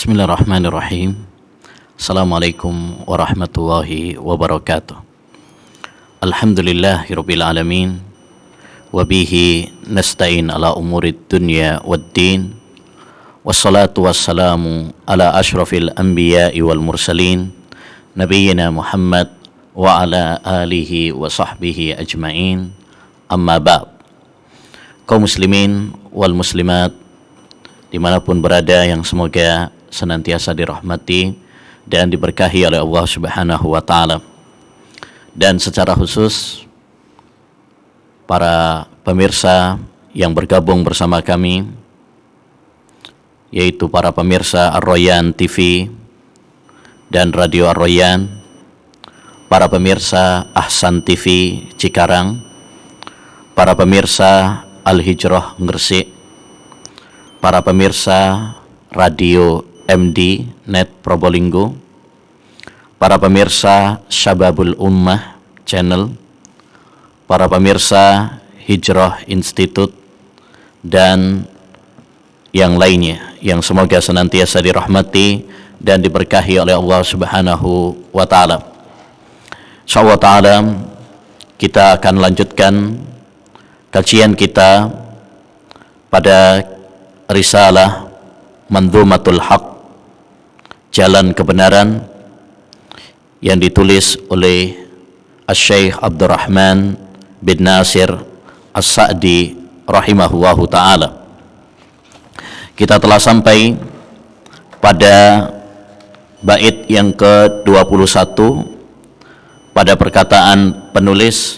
Bismillahirrahmanirrahim. Assalamualaikum warahmatullahi wabarakatuh. Alhamdulillahirabbil alamin. Wabihi nasta'in ala umurid dunya waddin. Wassalatu wassalamu ala ashrafil anbiya'i wal mursalin, nabiyyina Muhammad wa ala alihi wa sahbihi ajma'in. Amma ba'd. Kaum muslimin wal muslimat dimanapun berada yang semoga senantiasa dirahmati dan diberkahi oleh Allah Subhanahu wa Ta'ala, dan secara khusus para pemirsa yang bergabung bersama kami, yaitu para pemirsa Ar-Royan TV dan Radio Ar-Royan, para pemirsa Ahsan TV Cikarang, para pemirsa Al-Hijrah Gresik, para pemirsa Radio MD Net Probolinggo, para pemirsa Syababul Ummah Channel, para pemirsa Hijrah Institute, dan yang lainnya yang semoga senantiasa dirahmati dan diberkahi oleh Allah Subhanahu wa Ta'ala. Insyaallah Ta'ala kita akan lanjutkan kajian kita pada risalah Mandhumatul Haq, Jalan Kebenaran, yang ditulis oleh Asy-Syaikh Abdurrahman bin Nasir As-Sa'di rahimahullahu ta'ala. Kita telah sampai pada bait yang ke-21 pada perkataan penulis,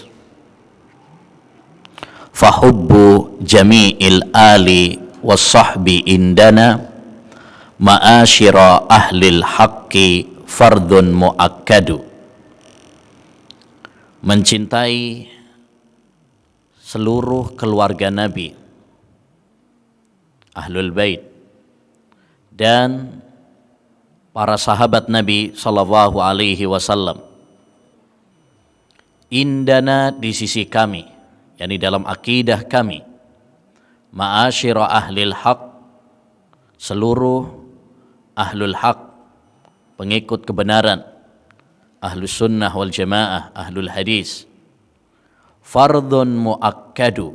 fahubbu jami'il ali was-sahbi indana ma'asyira ahlil haqqi fardun mu'akkadu. Mencintai seluruh keluarga Nabi, Ahlul Bait, dan para sahabat Nabi sallallahu alaihi wasallam, indana di sisi kami, yakni dalam akidah kami, ma'asyira ahlil haq, seluruh ahlul haq, pengikut kebenaran, ahlus sunnah wal jamaah, ahlul hadis, fardun muakkadu,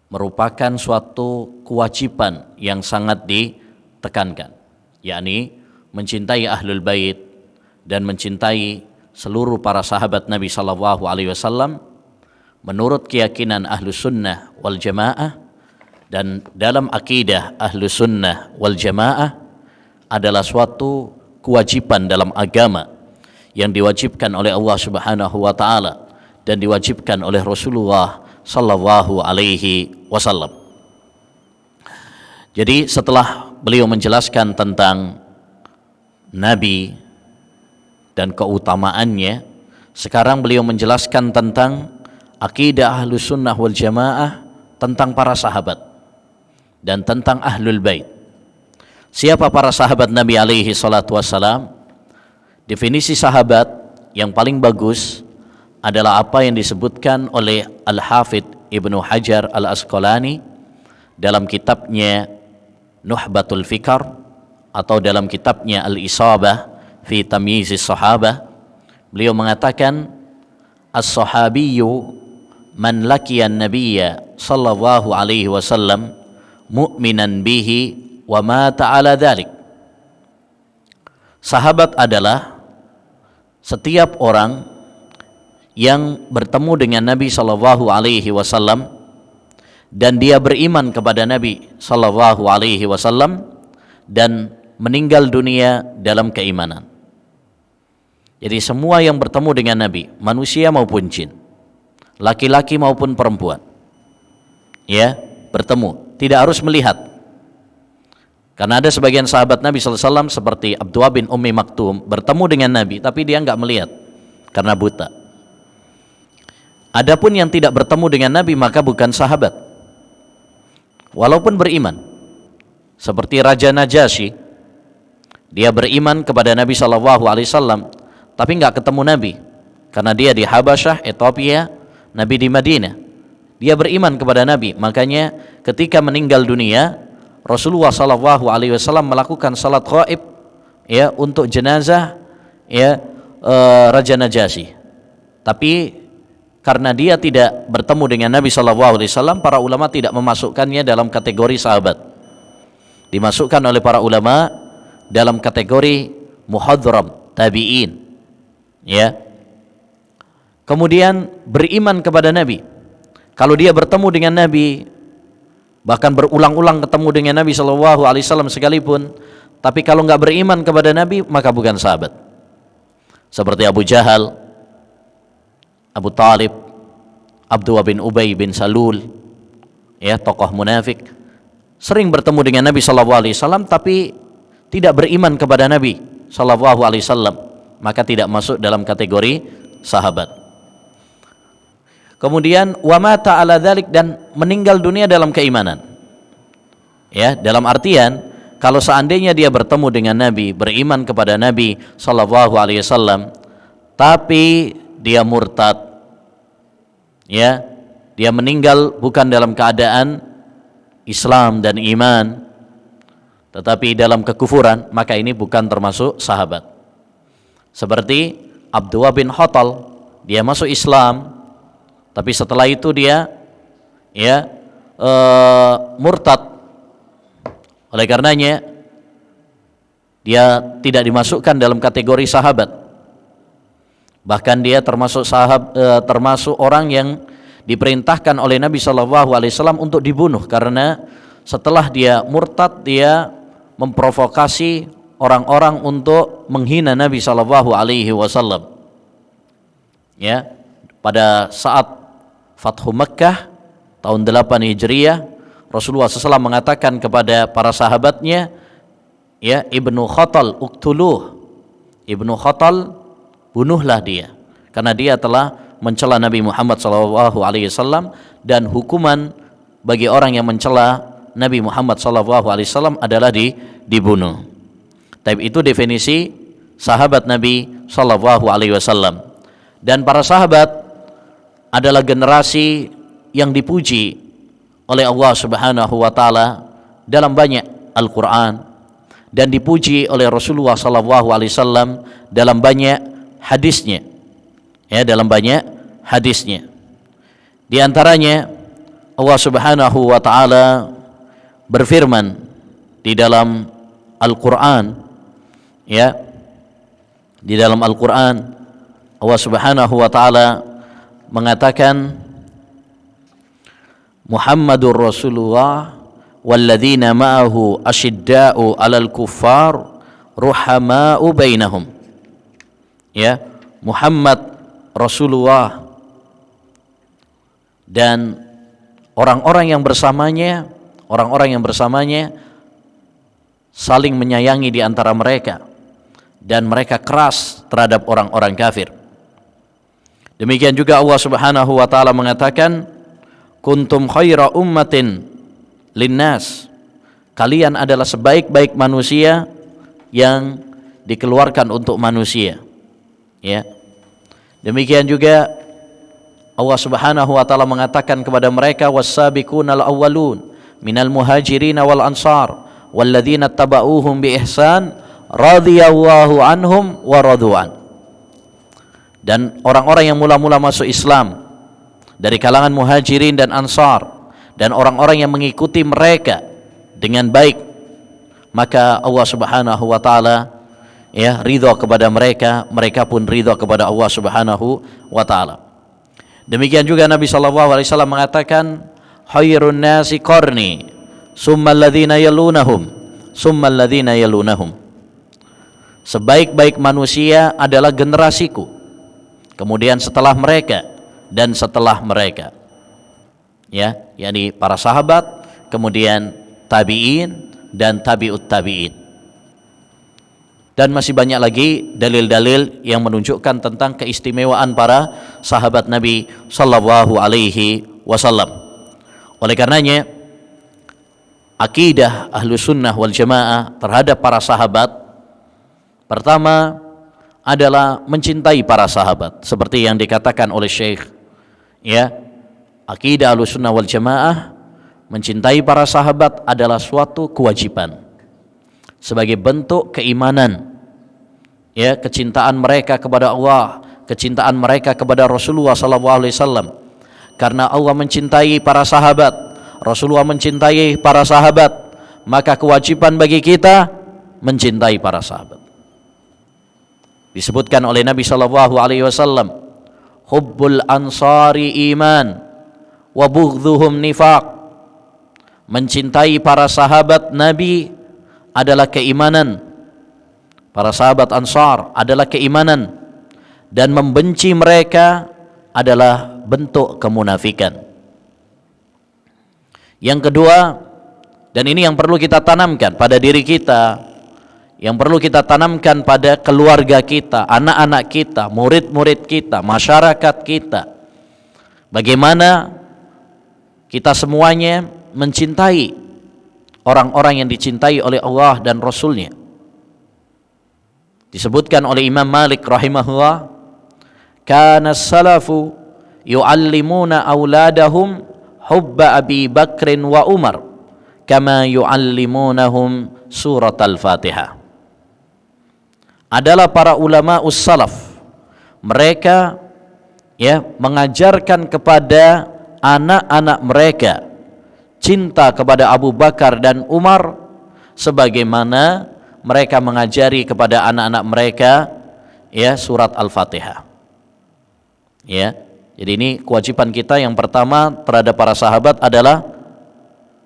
merupakan suatu kewajiban yang sangat ditekankan, yakni mencintai ahlul bait dan mencintai seluruh para sahabat Nabi sallallahu alaihi wasallam menurut keyakinan ahlus sunnah wal jamaah. Dan dalam akidah ahlus sunnah wal jamaah adalah suatu kewajiban dalam agama yang diwajibkan oleh Allah Subhanahu wa Ta'ala dan diwajibkan oleh Rasulullah sallallahu alaihi wasallam. Jadi setelah beliau menjelaskan tentang Nabi dan keutamaannya, sekarang beliau menjelaskan tentang akidah ahlus sunnah wal jamaah, tentang para sahabat dan tentang ahlul bait. Siapa para sahabat Nabi alaihi salatu wassalam? Definisi sahabat yang paling bagus adalah apa yang disebutkan oleh Al-Hafidh Ibnu Hajar Al-Asqalani dalam kitabnya Nuhbatul Fikar, atau dalam kitabnya Al-Isabah fi Tamyizis Sahabah. Beliau mengatakan, as-sahabiyyu man laqiyan nabiyya sallallahu alaihi wasallam mu'minan bihi wa mata ala dzalik. Sahabat adalah setiap orang yang bertemu dengan Nabi sallallahu alaihi wasallam dan dia beriman kepada Nabi sallallahu alaihi wasallam dan meninggal dunia dalam keimanan. Jadi semua yang bertemu dengan Nabi, manusia maupun jin, laki-laki maupun perempuan, ya, bertemu, tidak harus melihat. Karena ada sebagian sahabat Nabi SAW seperti Abdullah bin Ummi Maktum bertemu dengan Nabi, tapi dia enggak melihat karena buta. Adapun yang tidak bertemu dengan Nabi maka bukan sahabat, walaupun beriman. Seperti Raja Najasyi, dia beriman kepada Nabi SAW, tapi enggak ketemu Nabi, karena dia di Habasyah, Ethiopia, Nabi di Madinah. Dia beriman kepada Nabi, makanya ketika meninggal dunia Rasulullah sallallahu alaihi wasallam melakukan salat ghaib ya untuk jenazah ya Raja Najasyi. Tapi karena dia tidak bertemu dengan Nabi sallallahu alaihi wasallam, para ulama tidak memasukkannya dalam kategori sahabat. Dimasukkan oleh para ulama dalam kategori muhadram, tabi'in. Ya. Kemudian beriman kepada Nabi. Kalau dia bertemu dengan Nabi, bahkan berulang-ulang ketemu dengan Nabi sallallahu alaihi wasallam sekalipun, tapi kalau enggak beriman kepada Nabi, maka bukan sahabat. Seperti Abu Jahal, Abu Talib, Abdullah bin Ubay bin Salul, ya, tokoh munafik, sering bertemu dengan Nabi sallallahu alaihi wasallam tapi tidak beriman kepada Nabi sallallahu alaihi wasallam, maka tidak masuk dalam kategori sahabat. Kemudian wa mata ala dzalik, dan meninggal dunia dalam keimanan. Ya, dalam artian kalau seandainya dia bertemu dengan Nabi, beriman kepada Nabi sallallahu alaihi wasallam, tapi dia murtad, ya, dia meninggal bukan dalam keadaan Islam dan iman, tetapi dalam kekufuran, maka ini bukan termasuk sahabat. Seperti Abdullah bin Khattal, dia masuk Islam, tapi setelah itu dia ya murtad. Oleh karenanya dia tidak dimasukkan dalam kategori sahabat. Bahkan dia termasuk orang yang diperintahkan oleh Nabi sallallahu alaihi wasallam untuk dibunuh, karena setelah dia murtad dia memprovokasi orang-orang untuk menghina Nabi sallallahu alaihi wasallam. Ya, pada saat Fathu Makkah tahun 8 Hijriah, Rasulullah SAW mengatakan kepada para sahabatnya, ya, Ibnu Khattal uktuluh, Ibnu Khattal bunuhlah dia, karena dia telah mencela Nabi Muhammad SAW, dan hukuman bagi orang yang mencela Nabi Muhammad SAW adalah dibunuh. Tapi itu definisi sahabat Nabi SAW. Dan para sahabat adalah generasi yang dipuji oleh Allah Subhanahu wa taala dalam banyak Al-Qur'an, dan dipuji oleh Rasulullah sallallahu alaihi wasallam dalam banyak hadisnya. Ya, dalam banyak hadisnya. Di antaranya Allah Subhanahu wa taala berfirman di dalam Al-Qur'an, ya, di dalam Al-Qur'an Allah Subhanahu wa taala mengatakan, Muhammadur Rasulullah walladzina ma'ahu asyidda'u 'alal kuffar ruhama'u bainahum. Ya, Muhammad Rasulullah dan orang-orang yang bersamanya saling menyayangi di antara mereka, dan mereka keras terhadap orang-orang kafir. Demikian juga Allah Subhanahu wa taala mengatakan, kuntum khaira ummatin linnas, kalian adalah sebaik-baik manusia yang dikeluarkan untuk manusia. Ya. Demikian juga Allah Subhanahu wa taala mengatakan kepada mereka, was-sabiqunal awwalun minal muhajirin wal ansar walladzina tabauhum bi ihsan radhiyallahu anhum wa radu'an. Dan orang-orang yang mula-mula masuk Islam dari kalangan muhajirin dan ansar, dan orang-orang yang mengikuti mereka dengan baik, maka Allah Subhanahu wa taala ya ridha kepada mereka, mereka pun ridha kepada Allah Subhanahu wa taala. Demikian juga Nabi sallallahu alaihi wasallam mengatakan, khairun nasi qarni summal ladzina yalunahum summal ladzina yalunahum. Sebaik-baik manusia adalah generasiku, kemudian setelah mereka, dan setelah mereka. Ya, yakni para sahabat, kemudian tabi'in dan tabi'ut tabi'in. Dan masih banyak lagi dalil-dalil yang menunjukkan tentang keistimewaan para sahabat Nabi sallallahu alaihi wasallam. Oleh karenanya, akidah Ahlus Sunnah wal Jamaah terhadap para sahabat, pertama adalah mencintai para sahabat, seperti yang dikatakan oleh Syekh, ya, akidah Ahlus Sunnah wal Jamaah mencintai para sahabat adalah suatu kewajiban sebagai bentuk keimanan, ya, kecintaan mereka kepada Allah, kecintaan mereka kepada Rasulullah SAW. Karena Allah mencintai para sahabat, Rasulullah mencintai para sahabat, maka kewajiban bagi kita mencintai para sahabat. Disebutkan oleh Nabi SAW, hubbul ansari iman wa bughdhuhum nifaq. Mencintai para sahabat Nabi adalah keimanan, para sahabat Ansar adalah keimanan, dan membenci mereka adalah bentuk kemunafikan. Yang kedua, dan ini yang perlu kita tanamkan pada diri kita, yang perlu kita tanamkan pada keluarga kita, anak-anak kita, murid-murid kita, masyarakat kita, bagaimana kita semuanya mencintai orang-orang yang dicintai oleh Allah dan Rasulnya. Disebutkan oleh Imam Malik rahimahullah, kana salafu yu'allimuna auladahum hubba Abi Bakrin wa Umar kama yu'allimunahum surat al-Fatihah. Adalah para ulama salaf, mereka mengajarkan kepada anak-anak mereka cinta kepada Abu Bakar dan Umar sebagaimana mereka mengajari kepada anak-anak mereka surat Al-Fatihah. Jadi ini kewajiban kita yang pertama terhadap para sahabat adalah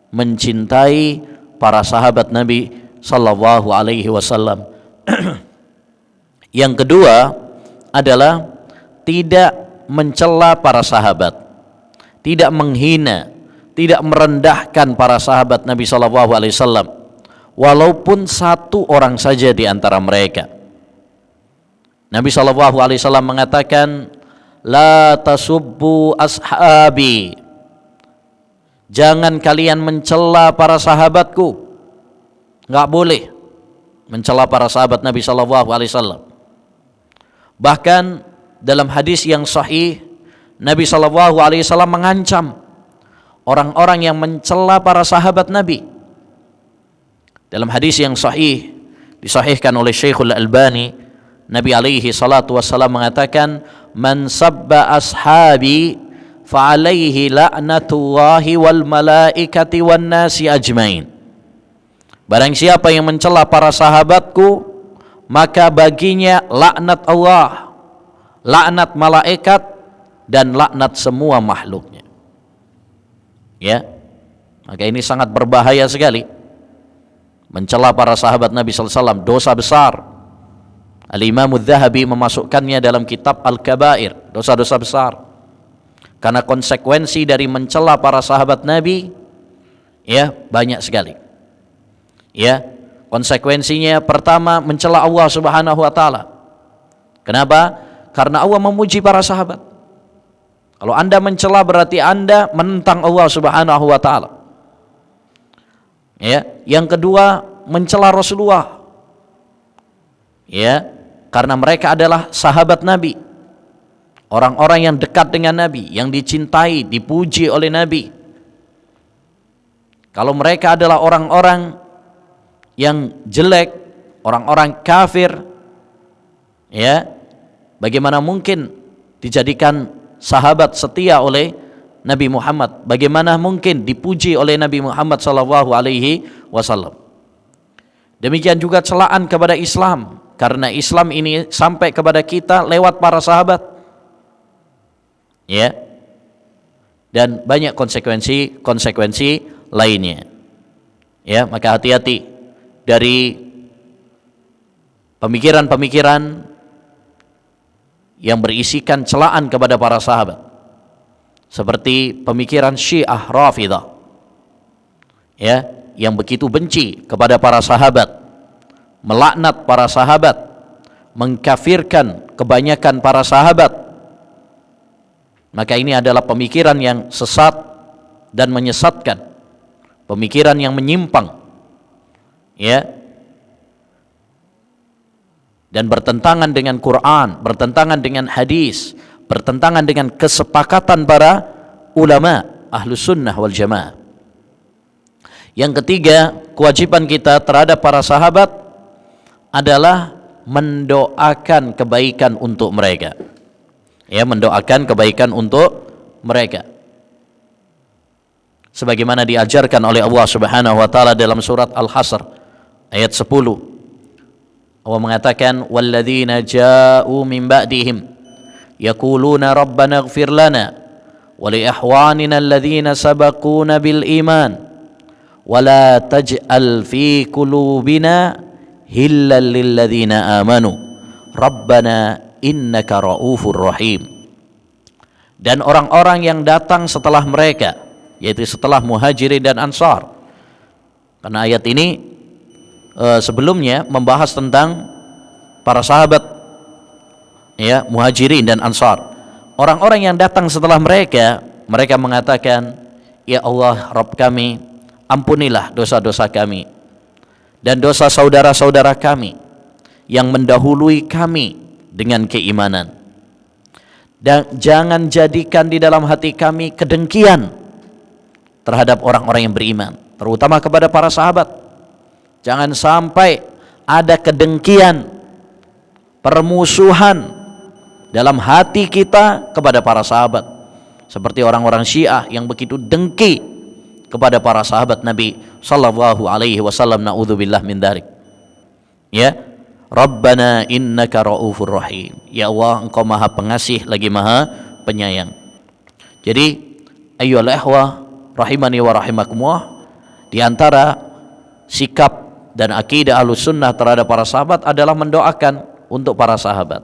mencintai para sahabat Nabi sallallahu alaihi wasallam. Yang kedua adalah tidak mencela para sahabat, tidak menghina, tidak merendahkan para sahabat Nabi sallallahu alaihi wasallam, walaupun satu orang saja di antara mereka. Nabi sallallahu alaihi wasallam mengatakan, la tasubbu ashabi, jangan kalian mencela para sahabatku. Enggak boleh mencela para sahabat Nabi sallallahu alaihi wasallam. Bahkan dalam hadis yang sahih, Nabi sallallahu alaihi wasallam mengancam orang-orang yang mencela para sahabat Nabi. Dalam hadis yang sahih, disahihkan oleh Syekhul Albani, Nabi alaihi salatu wassalam mengatakan, man sabba ashabi fa alaihi la'natullahi wal malaikati wan nasi ajmain. Barang siapa yang mencela para sahabatku, maka baginya laknat Allah, laknat malaikat, dan laknat semua makhluknya. Maka ini sangat berbahaya sekali. Mencela para sahabat Nabi sallallahu alaihi wasallam dosa besar. Al-Imam Adz-Dzahabi memasukkannya dalam kitab Al-Kabair, dosa-dosa besar. Karena konsekuensi dari mencela para sahabat Nabi banyak sekali. Konsekuensinya pertama, mencela Allah Subhanahu wa taala. Kenapa? Karena Allah memuji para sahabat. Kalau Anda mencela berarti Anda menentang Allah Subhanahu wa taala. Yang kedua, mencela Rasulullah. Karena mereka adalah sahabat Nabi. Orang-orang yang dekat dengan Nabi, yang dicintai, dipuji oleh Nabi. Kalau mereka adalah orang-orang yang jelek, orang-orang kafir, bagaimana mungkin dijadikan sahabat setia oleh Nabi Muhammad? Bagaimana mungkin dipuji oleh Nabi Muhammad sallallahu alaihi wasallam? Demikian juga celaan kepada Islam, karena Islam ini sampai kepada kita lewat para sahabat. Dan banyak konsekuensi lainnya. Maka hati-hati dari pemikiran-pemikiran yang berisikan celaan kepada para sahabat, seperti pemikiran Syiah Rafidhah, yang begitu benci kepada para sahabat, melaknat para sahabat, mengkafirkan kebanyakan para sahabat. Maka ini adalah pemikiran yang sesat dan menyesatkan, pemikiran yang menyimpang, dan bertentangan dengan Quran, bertentangan dengan hadis, bertentangan dengan kesepakatan para ulama Ahlus Sunnah wal Jamaah. Yang ketiga, kewajiban kita terhadap para sahabat adalah mendoakan kebaikan untuk mereka. Ya, mendoakan kebaikan untuk mereka. Sebagaimana diajarkan oleh Allah Subhanahu wa taala dalam surat Al-Hasr ayat 10. Allah mengatakan, "Walladzina ja'u min ba'dihim yaquluna rabbana ighfir lana wa li ikhwanina alladzina sabaquna bil iman wa la taj'al fi qulubina hillal lil ladzina amanu rabbana innaka raufur rahim." Dan orang-orang yang datang setelah mereka, yaitu setelah Muhajirin dan Ansar. Karena ayat ini sebelumnya membahas tentang para sahabat, ya, Muhajirin dan Ansar. Orang-orang yang datang setelah mereka, mereka mengatakan, "Ya Allah, Rabb kami, ampunilah dosa-dosa kami dan dosa saudara-saudara kami yang mendahului kami dengan keimanan. Dan jangan jadikan di dalam hati kami kedengkian terhadap orang-orang yang beriman, terutama kepada para sahabat. Jangan sampai ada kedengkian, permusuhan dalam hati kita kepada para sahabat, seperti orang-orang Syiah yang begitu dengki kepada para sahabat Nabi sallallahu alaihi wasallam. Naudzubillah min dzalik. Ya, Rabbana innaka raufur rahim. Ya Allah, Engkau Maha Pengasih lagi Maha Penyayang. Jadi ayyuhal ikhwah rahimani wa rahimakumullah, di antara sikap dan akidah Ahlussunnah terhadap para sahabat adalah mendoakan untuk para sahabat.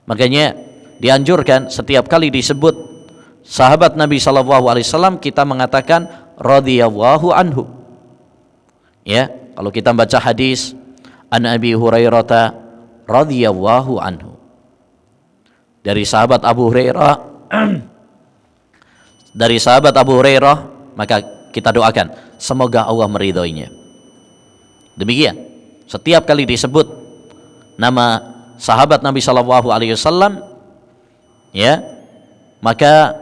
Makanya dianjurkan setiap kali disebut sahabat Nabi sallallahu alaihi wasallam kita mengatakan radhiyallahu anhu. Ya, kalau kita baca hadis an Abi Hurairah radhiyallahu anhu, dari sahabat Abu Hurairah dari sahabat Abu Hurairah, maka kita doakan semoga Allah meridhoinya. Demikian, setiap kali disebut nama sahabat Nabi sallallahu alaihi wasallam, ya, maka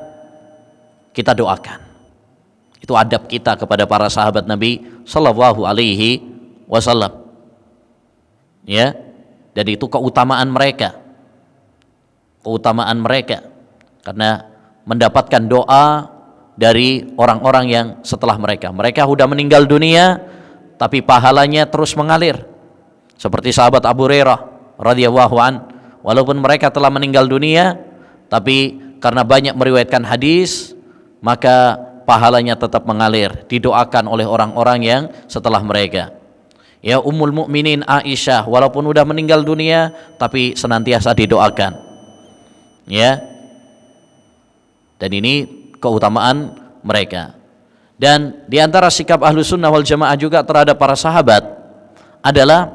kita doakan. Itu adab kita kepada para sahabat Nabi sallallahu alaihi wasallam. Ya, dan itu keutamaan mereka. Keutamaan mereka karena mendapatkan doa dari orang-orang yang setelah mereka. Mereka sudah meninggal dunia, tapi pahalanya terus mengalir. Seperti sahabat Abu Hurairah radhiyallahu an, walaupun mereka telah meninggal dunia, tapi karena banyak meriwayatkan hadis, maka pahalanya tetap mengalir, didoakan oleh orang-orang yang setelah mereka. Ya, Ummul Mukminin Aisyah walaupun sudah meninggal dunia, tapi senantiasa didoakan. Ya, dan ini keutamaan mereka. Dan diantara sikap Ahlussunnah wal Jamaah juga terhadap para sahabat adalah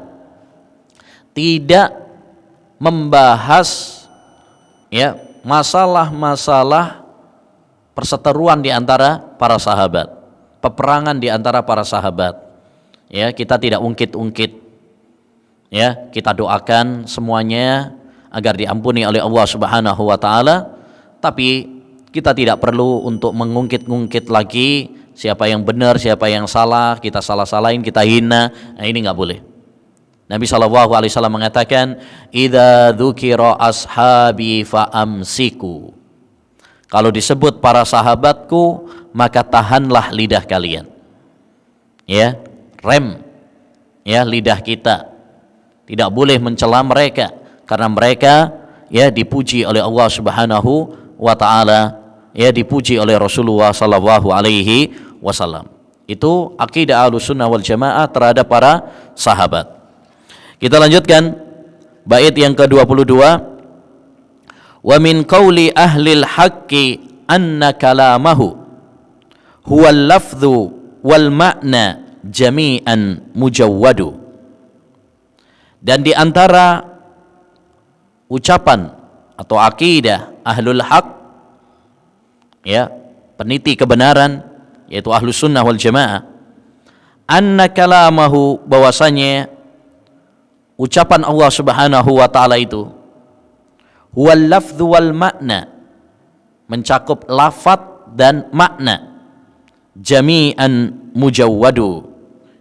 tidak membahas, ya, masalah-masalah perseteruan di antara para sahabat, peperangan di antara para sahabat. Ya, kita tidak ungkit-ungkit. Ya, kita doakan semuanya agar diampuni oleh Allah Subhanahu wa taala, tapi kita tidak perlu untuk mengungkit-ungkit lagi siapa yang benar, siapa yang salah, kita salah-salahin, kita hina. Nah, ini enggak boleh. Nabi SAW mengatakan, "Idza dzukira ashabi fa amsiku." Kalau disebut para sahabatku, maka tahanlah lidah kalian. Ya, rem ya lidah kita. Tidak boleh mencela mereka karena mereka ya dipuji oleh Allah Subhanahu wa taala, ya dipuji oleh Rasulullah sallallahu alaihi wasallam. Itu akidah Ahlussunnah wal Jamaah terhadap para sahabat. Kita lanjutkan bait yang ke-22. Wa min qauli ahlil haqqi anna kalamahu huwal lafdhu wal ma'na jami'an mujawwadu. Dan di antara ucapan atau akidah ahlul haq, ya, peniti kebenaran, yaitu Ahlussunnah wal Jamaah, anna kalamahu, bahwasanya ucapan Allah Subhanahu wa taala itu huwal lafdhu wal makna, mencakup lafaz dan makna, jami'an mujawwadu,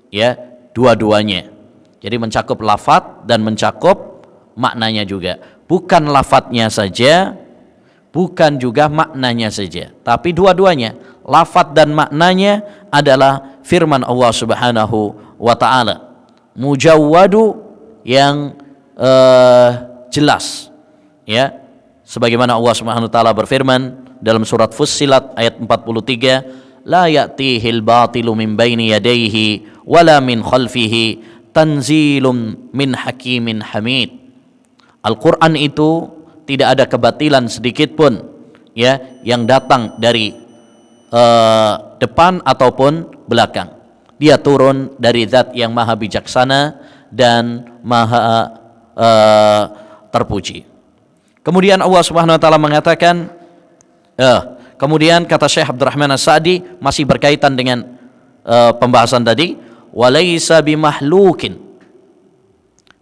ya, dua-duanya. Jadi mencakup lafadz dan mencakup maknanya juga. Bukan lafadznya saja, bukan juga maknanya saja, tapi dua-duanya. Lafadz dan maknanya adalah firman Allah Subhanahu wa taala. Mujawwadu yang jelas, ya. Sebagaimana Allah Subhanahu wa taala berfirman dalam surat Fussilat ayat 43, la ya'tihil batilu min baini yadayhi wala min khalfihi tanzilum min hakimin hamid. Al-Quran itu tidak ada kebatilan sedikit pun, ya, yang datang dari depan ataupun belakang. Dia turun dari zat yang maha bijaksana dan maha terpuji. Kemudian Allah Subhanahu wa taala mengatakan, kemudian kata Syekh Abdurrahman As-Sa'di masih berkaitan dengan pembahasan tadi, walaisa bimahlukin.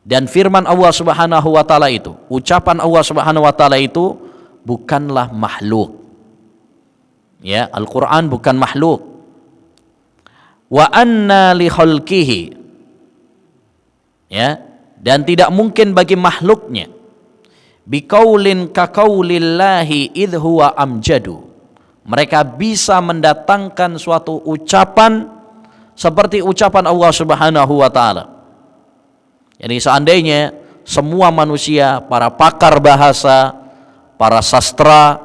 Dan firman Allah Subhanahu wa taala itu, ucapan Allah Subhanahu wa taala itu bukanlah makhluk. Ya, Al-Qur'an bukan makhluk. Wa anna li khalqihi, ya, dan tidak mungkin bagi makhluknya biqaulin ka qaulillahi idh huwa amjadu. Mereka bisa mendatangkan suatu ucapan seperti ucapan Allah Subhanahu wa taala. Jadi seandainya semua manusia, para pakar bahasa, para sastra,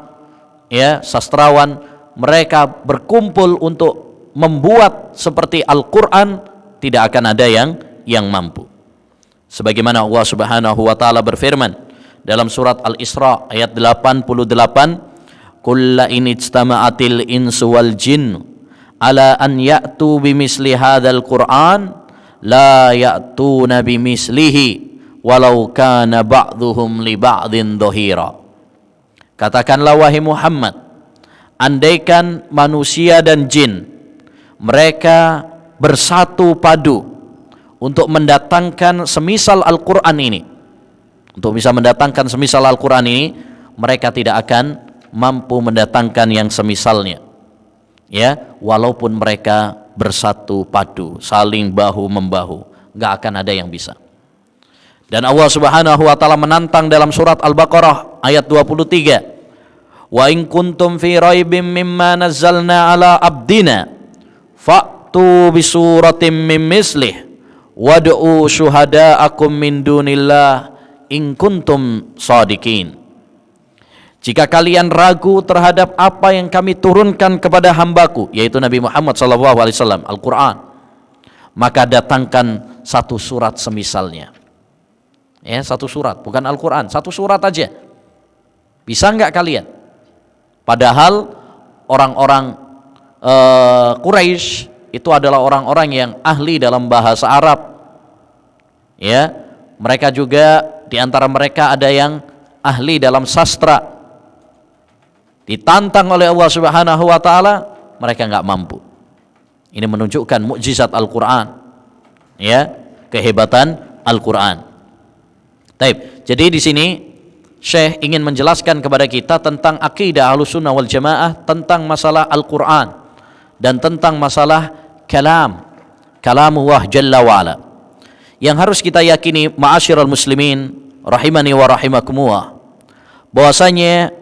ya, sastrawan, mereka berkumpul untuk membuat seperti Al-Qur'an, tidak akan ada yang mampu. Sebagaimana Allah Subhanahu wa taala berfirman dalam surat Al-Isra ayat 88, "Qul la in ijtama'atil insu wal jin ala an ya'tu bimisli hadzal Qur'an la ya'tuna bimislihi walau kana ba'dhuhum li ba'dhin dhahira." Katakanlah wahai Muhammad, andaikan manusia dan jin mereka bersatu padu untuk mendatangkan semisal Al-Qur'an ini, untuk bisa mendatangkan semisal Al-Qur'an ini, mereka tidak akan mampu mendatangkan yang semisalnya, ya, walaupun mereka bersatu padu, saling bahu membahu, nggak akan ada yang bisa. Dan Allah Subhanahu wa taala menantang dalam surat Al-Baqarah ayat 23, wa in kuntum fi raibim mimma nazzalna ala abdina fa'tu bisuratim min mislih wad'u syuhada'akum min dunillah in kuntum shadiqin. Jika kalian ragu terhadap apa yang kami turunkan kepada hambaku, yaitu Nabi Muhammad SAW, Al-Quran, maka datangkan satu surat semisalnya. Ya, satu surat, bukan Al-Quran, satu surat aja. Bisa nggak kalian? Padahal orang-orang Quraisy itu adalah orang-orang yang ahli dalam bahasa Arab. Ya, mereka juga di antara mereka ada yang ahli dalam sastra. Ditantang oleh Allah Subhanahu wa taala, mereka enggak mampu. Ini menunjukkan mukjizat Al-Qur'an. Ya, kehebatan Al-Qur'an. Baik, jadi di sini Syekh ingin menjelaskan kepada kita tentang akidah Ahlussunnah wal Jamaah, tentang masalah Al-Qur'an dan tentang masalah kalamullah Jalla wa Ala. Yang harus kita yakini, ma'asyiral muslimin rahimani wa rahimakumullah, bahwasanya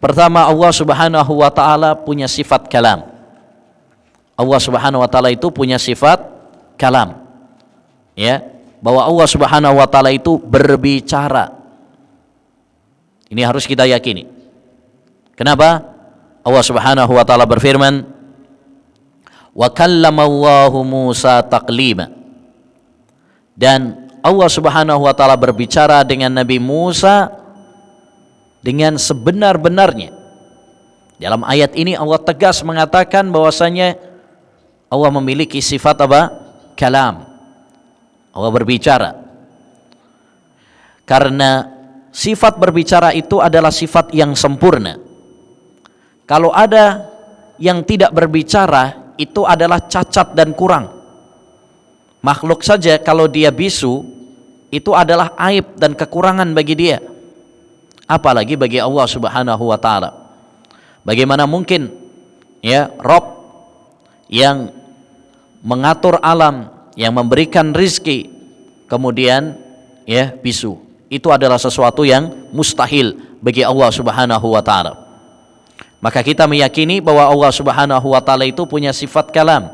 pertama, Allah Subhanahu wa taala punya sifat kalam. Allah Subhanahu wa taala itu punya sifat kalam. Ya, bahwa Allah Subhanahu wa taala itu berbicara. Ini harus kita yakini. Kenapa? Allah Subhanahu wa taala berfirman, "Wa kallamallahu Musa taklima." Dan Allah Subhanahu wa taala berbicara dengan Nabi Musa dengan sebenar-benarnya. Dalam ayat ini Allah tegas mengatakan bahwasanya Allah memiliki sifat apa? Kalam. Allah berbicara. Karena sifat berbicara itu adalah sifat yang sempurna. Kalau ada yang tidak berbicara, itu adalah cacat dan kurang. Makhluk saja kalau dia bisu, itu adalah aib dan kekurangan bagi dia. Apalagi bagi Allah Subhanahu wa taala. Bagaimana mungkin, ya, Rabb yang mengatur alam, yang memberikan rizki, kemudian ya bisu. Itu adalah sesuatu yang mustahil bagi Allah Subhanahu wa taala. Maka kita meyakini bahwa Allah Subhanahu wa taala itu punya sifat kalam.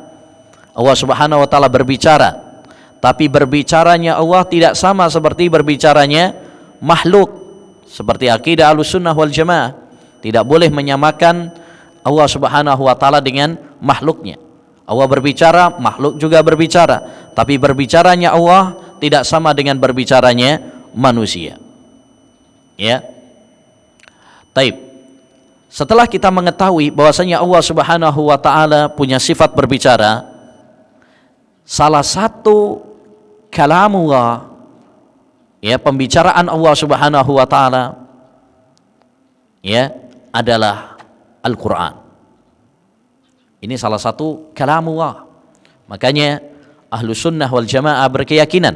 Allah Subhanahu wa taala berbicara, tapi berbicaranya Allah tidak sama seperti berbicaranya makhluk. Seperti akidah Ahlussunnah wal Jamaah, tidak boleh menyamakan Allah Subhanahu wa taala dengan makhluknya. Allah berbicara, makhluk juga berbicara, tapi berbicaranya Allah tidak sama dengan berbicaranya manusia. Ya. Taib. Setelah kita mengetahui bahwasanya Allah Subhanahu wa taala punya sifat berbicara, salah satu kalamullah, ya, pembicaraan Allah Subhanahu wa taala, ya, adalah Al-Qur'an. Ini salah satu kalamullah. Makanya Ahlussunnah wal Jamaah berkeyakinan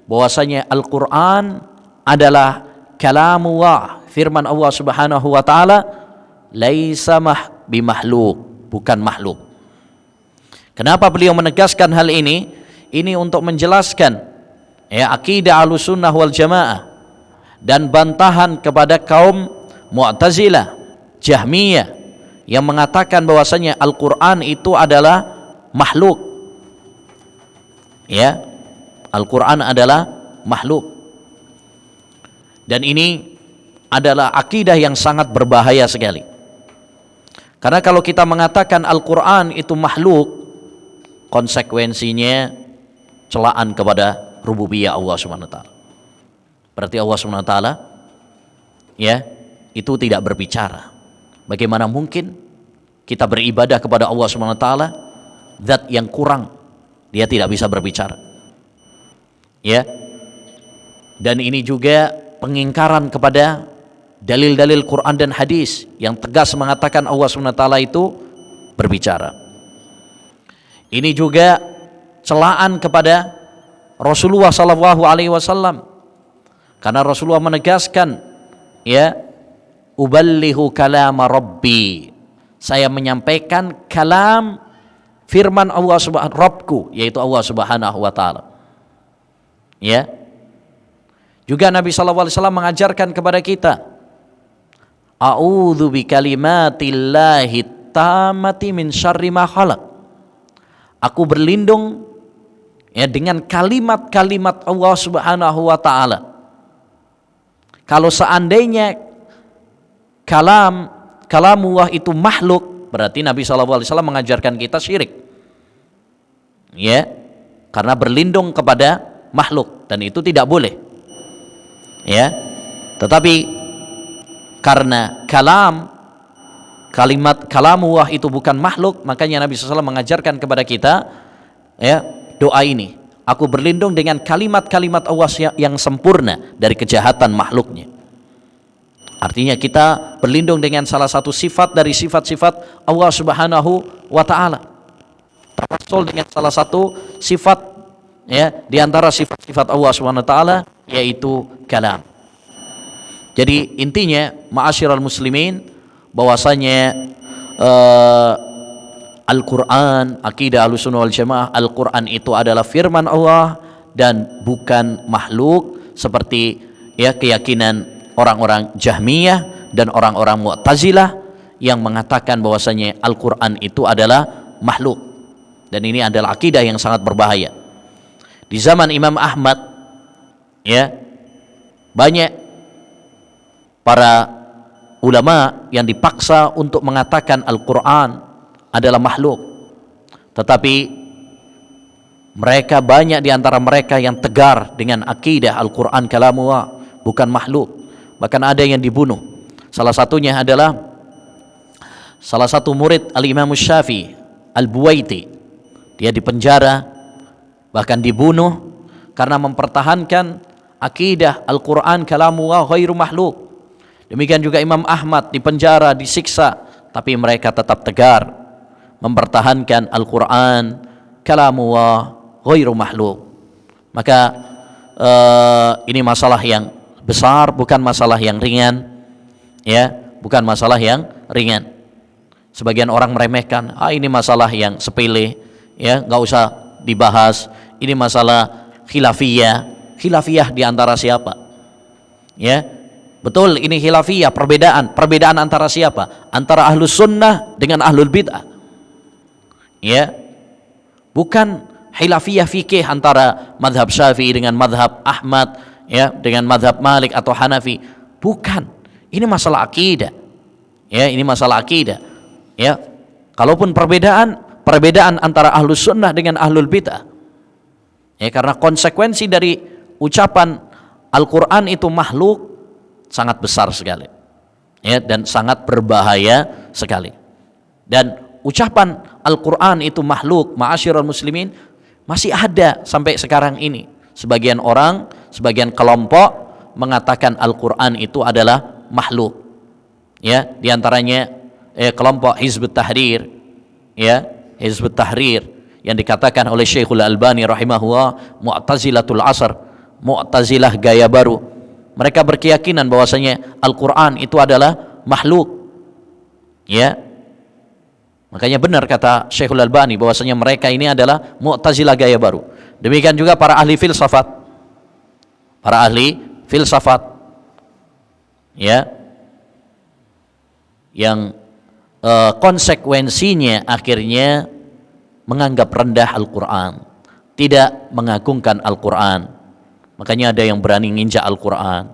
bahwasanya Al-Qur'an adalah kalamullah, firman Allah Subhanahu wa taala, laisa bimakhluk, bukan makhluk. Kenapa beliau menegaskan hal ini? Ini untuk menjelaskan ya akidah Ahlussunnah wal Jamaah dan bantahan kepada kaum Mu'tazilah, Jahmiyah yang mengatakan bahwasanya Al-Qur'an itu adalah makhluk. Ya, Al-Qur'an adalah makhluk. Dan ini adalah akidah yang sangat berbahaya sekali. Karena kalau kita mengatakan Al-Qur'an itu makhluk, konsekuensinya celaan kepada rububiyah Allah Subhanahu wa taala. Berarti Allah Subhanahu wa taala ya, itu tidak berbicara. Bagaimana mungkin kita beribadah kepada Allah Subhanahu wa taala, zat yang kurang, dia tidak bisa berbicara. Ya. Dan ini juga pengingkaran kepada dalil-dalil Quran dan hadis yang tegas mengatakan Allah Subhanahu wa taala itu berbicara. Ini juga celaan kepada Rasulullah sallallahu alaihi wasallam. Karena Rasulullah menegaskan, ya, uballihu kalama rabbi, saya menyampaikan kalam firman Allah Subhanahu Rabbku, yaitu Allah Subhanahu wa taala. Ya. Juga Nabi sallallahu alaihi wasallam mengajarkan kepada kita, a'udzu bikalimatillahi tammati min syarri ma khalaq. Aku berlindung ya dengan kalimat-kalimat Allah Subhanahu wa taala. Kalau seandainya kalamullah itu makhluk, berarti Nabi sallallahu alaihi wasallam mengajarkan kita syirik. Ya, karena berlindung kepada makhluk, dan itu tidak boleh. Ya. Tetapi karena kalimat kalamullah itu bukan makhluk, makanya Nabi sallallahu alaihi wasallam mengajarkan kepada kita ya doa ini. Aku berlindung dengan kalimat-kalimat Allah yang sempurna dari kejahatan makhluknya. Artinya kita berlindung dengan salah satu sifat dari sifat-sifat Allah Subhanahu wa taala. Termasuk dengan salah satu sifat ya di antara sifat-sifat Allah Subhanahu wa taala, yaitu kalam. Jadi intinya ma'asyiral muslimin, bahwasanya Al-Quran, akidah Ahlussunnah wal Jamaah, Al-Quran itu adalah firman Allah dan bukan makhluk, seperti ya keyakinan orang-orang Jahmiyah dan orang-orang Mu'tazilah yang mengatakan bahwasanya Al-Quran itu adalah makhluk. Dan ini adalah akidah yang sangat berbahaya. Di zaman Imam Ahmad ya, banyak para ulama yang dipaksa untuk mengatakan Al-Quran adalah makhluk, tetapi mereka banyak di antara mereka yang tegar dengan akidah Al-Quran kalamullah, bukan makhluk. Bahkan ada yang dibunuh. Salah satunya adalah salah satu murid Al-Imam Syafi'i, Al-Buwaiti. Dia dipenjara, bahkan dibunuh karena mempertahankan akidah Al-Quran kalamullah ghairu makhluk. Demikian juga Imam Ahmad dipenjara, disiksa, tapi mereka tetap tegar mempertahankan Al-Quran kalamullah ghairu makhluk. Maka ini masalah yang besar, bukan masalah yang ringan, ya, bukan masalah yang ringan. Sebagian orang meremehkan, ini masalah yang sepele, ya nggak usah dibahas. Ini masalah khilafiyah. Khilafiyah di antara siapa? Ya, betul, ini khilafiyah, perbedaan antara siapa? Antara ahlus sunnah dengan ahlul bid'ah. Ya, bukan khilafiyah fikih antara madhab Syafi'i dengan madhab Ahmad, ya, dengan madhab Malik atau Hanafi. Bukan, ini masalah akidah. Ya, ini masalah akidah. Ya, kalaupun perbedaan antara ahlus sunnah dengan ahlul bid'ah. Ya, karena konsekuensi dari ucapan Al-Quran itu makhluk sangat besar sekali, ya, dan sangat berbahaya sekali. Dan ucapan Al-Quran itu makhluk, ma'asyiral muslimin, masih ada sampai sekarang ini. Sebagian orang, sebagian kelompok mengatakan Al-Quran itu adalah makhluk. Ya, diantaranya kelompok Hizbut Tahrir, ya, Hizbut Tahrir yang dikatakan oleh Syekhul Albani rahimahullah Mu'tazilatul Asr, Mu'tazilah gaya baru. Mereka berkeyakinan bahwasanya Al-Quran itu adalah makhluk. Ya, makanya benar kata Syekhul Albani bahwasanya mereka ini adalah Mu'tazilah gaya baru. Demikian juga para ahli filsafat, ya, yang konsekuensinya akhirnya menganggap rendah Al-Quran, tidak mengagungkan Al-Quran. Makanya ada yang berani nginjak Al-Quran,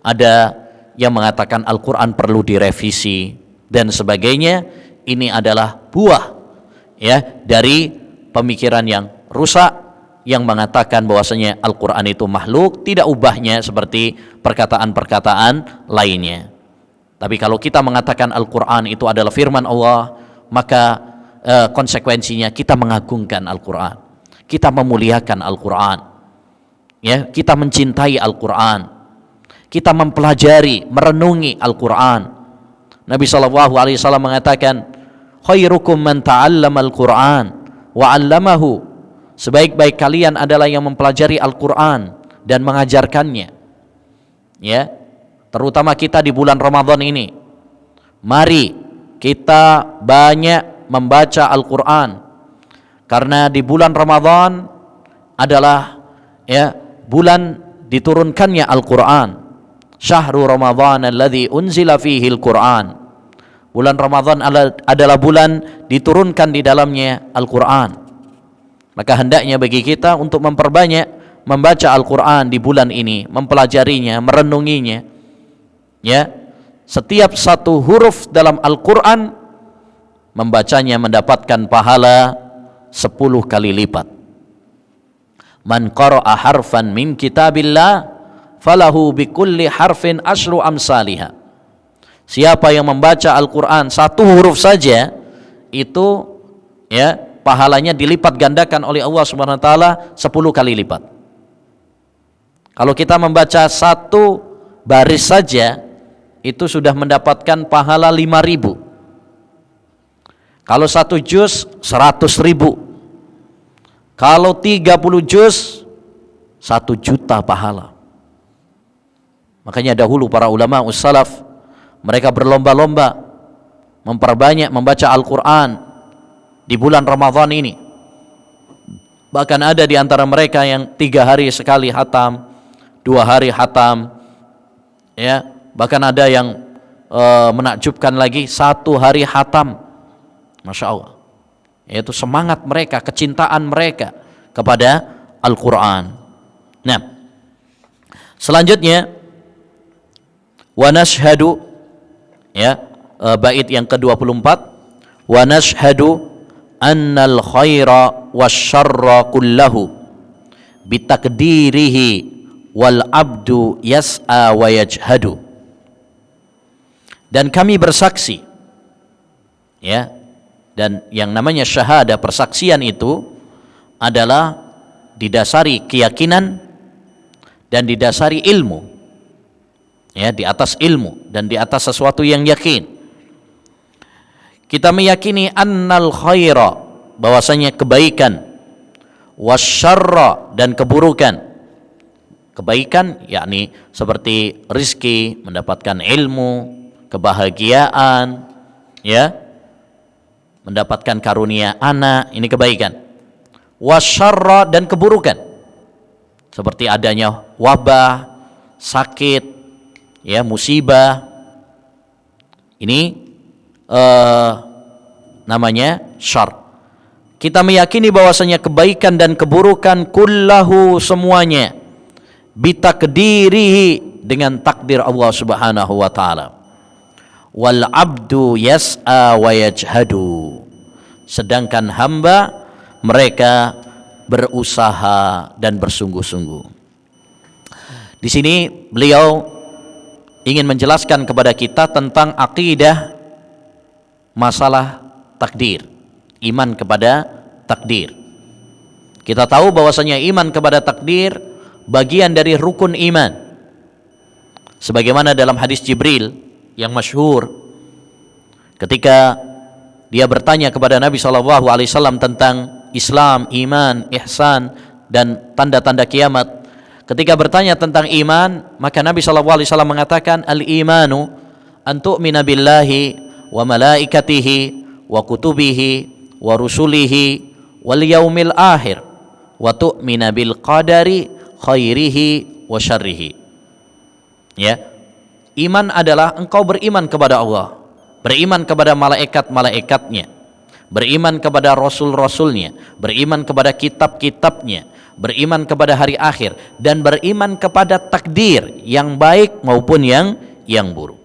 ada yang mengatakan Al-Quran perlu direvisi dan sebagainya. Ini adalah buah, ya, dari pemikiran yang rusak yang mengatakan bahwasanya Al-Quran itu makhluk, tidak ubahnya seperti perkataan-perkataan lainnya. Tapi kalau kita mengatakan Al-Quran itu adalah firman Allah, maka konsekuensinya kita mengagungkan Al-Quran, kita memuliakan Al-Quran, ya, kita mencintai Al-Quran, kita mempelajari, merenungi Al-Quran. Nabi SAW mengatakan, khairukum man ta'allama Al-Quran wa 'allamahu. Sebaik-baik kalian adalah yang mempelajari Al-Quran dan mengajarkannya. Ya, terutama kita di bulan Ramadan ini, mari kita banyak membaca Al-Quran, karena di bulan Ramadan adalah, ya, bulan diturunkannya Al-Quran. Syahrul Ramadan alladzi unzila fihi Al-Quran. Bulan Ramadan adalah bulan diturunkan di dalamnya Al-Quran. Maka hendaknya bagi kita untuk memperbanyak membaca Al-Quran di bulan ini, mempelajarinya, merenunginya. Ya, setiap satu huruf dalam Al-Quran membacanya mendapatkan pahala 10 kali lipat. Man qara'a harfan min kitabillah falahu bikulli harfin asyru amsalihah. Siapa yang membaca Al-Quran satu huruf saja, itu, ya, pahalanya dilipat gandakan oleh Allah Subhanahu wa taala 10 kali lipat. Kalau kita membaca satu baris saja, itu sudah mendapatkan pahala 5.000. Kalau 1 juz 100.000. Kalau 30 juz 1 juta pahala. Makanya dahulu para ulama ussalaf, mereka berlomba-lomba memperbanyak membaca Al-Quran di bulan Ramadan ini. Bahkan ada di antara mereka yang 3 hari sekali hatam, 2 hari hatam, ya. Bahkan ada yang menakjubkan lagi 1 hari hatam. Masya Allah. Yaitu semangat mereka, kecintaan mereka kepada Al-Quran. Nah, selanjutnya wa nashhadu, ya, bait yang ke-24, wa nashhadu annal khaira wasyarra kullahu bitakdirihi wal abdu yas'a wa yajhadu. Dan kami bersaksi, ya, dan yang namanya syahadah, persaksian itu adalah didasari keyakinan dan didasari ilmu, ya, di atas ilmu dan di atas sesuatu yang yakin. Kita meyakini annal khaira, bahwasanya kebaikan, wasyarra, dan keburukan. Kebaikan yakni seperti rizki, mendapatkan ilmu, kebahagiaan, ya, mendapatkan karunia anak, ini kebaikan. Wasyarra, dan keburukan, seperti adanya wabah, sakit, ya, musibah. Ini namanya syarr. Kita meyakini bahwasanya kebaikan dan keburukan kullahu, semuanya, bitakdirihi, dengan takdir Allah Subhanahu wa taala. Wal abdu yas'a wa yajhadu, sedangkan hamba mereka berusaha dan bersungguh-sungguh. Di sini beliau ingin menjelaskan kepada kita tentang akidah masalah takdir, iman kepada takdir. Kita tahu bahwasanya iman kepada takdir bagian dari rukun iman, sebagaimana dalam hadis Jibril yang masyhur ketika dia bertanya kepada Nabi SAW tentang Islam, iman, ihsan, dan tanda-tanda kiamat. Ketika bertanya tentang iman, maka Nabi SAW mengatakan, al-imanu an tu'mina billahi wa malaikatihi wa kutubihi wa rusulihi wal yaumil akhir wa tu'mina bil qadari khairihi wa syarrihi. Ya, iman adalah engkau beriman kepada Allah, beriman kepada malaikat-malaikatnya, beriman kepada rasul-rasulnya, beriman kepada kitab-kitabnya, beriman kepada hari akhir, dan beriman kepada takdir yang baik maupun yang buruk.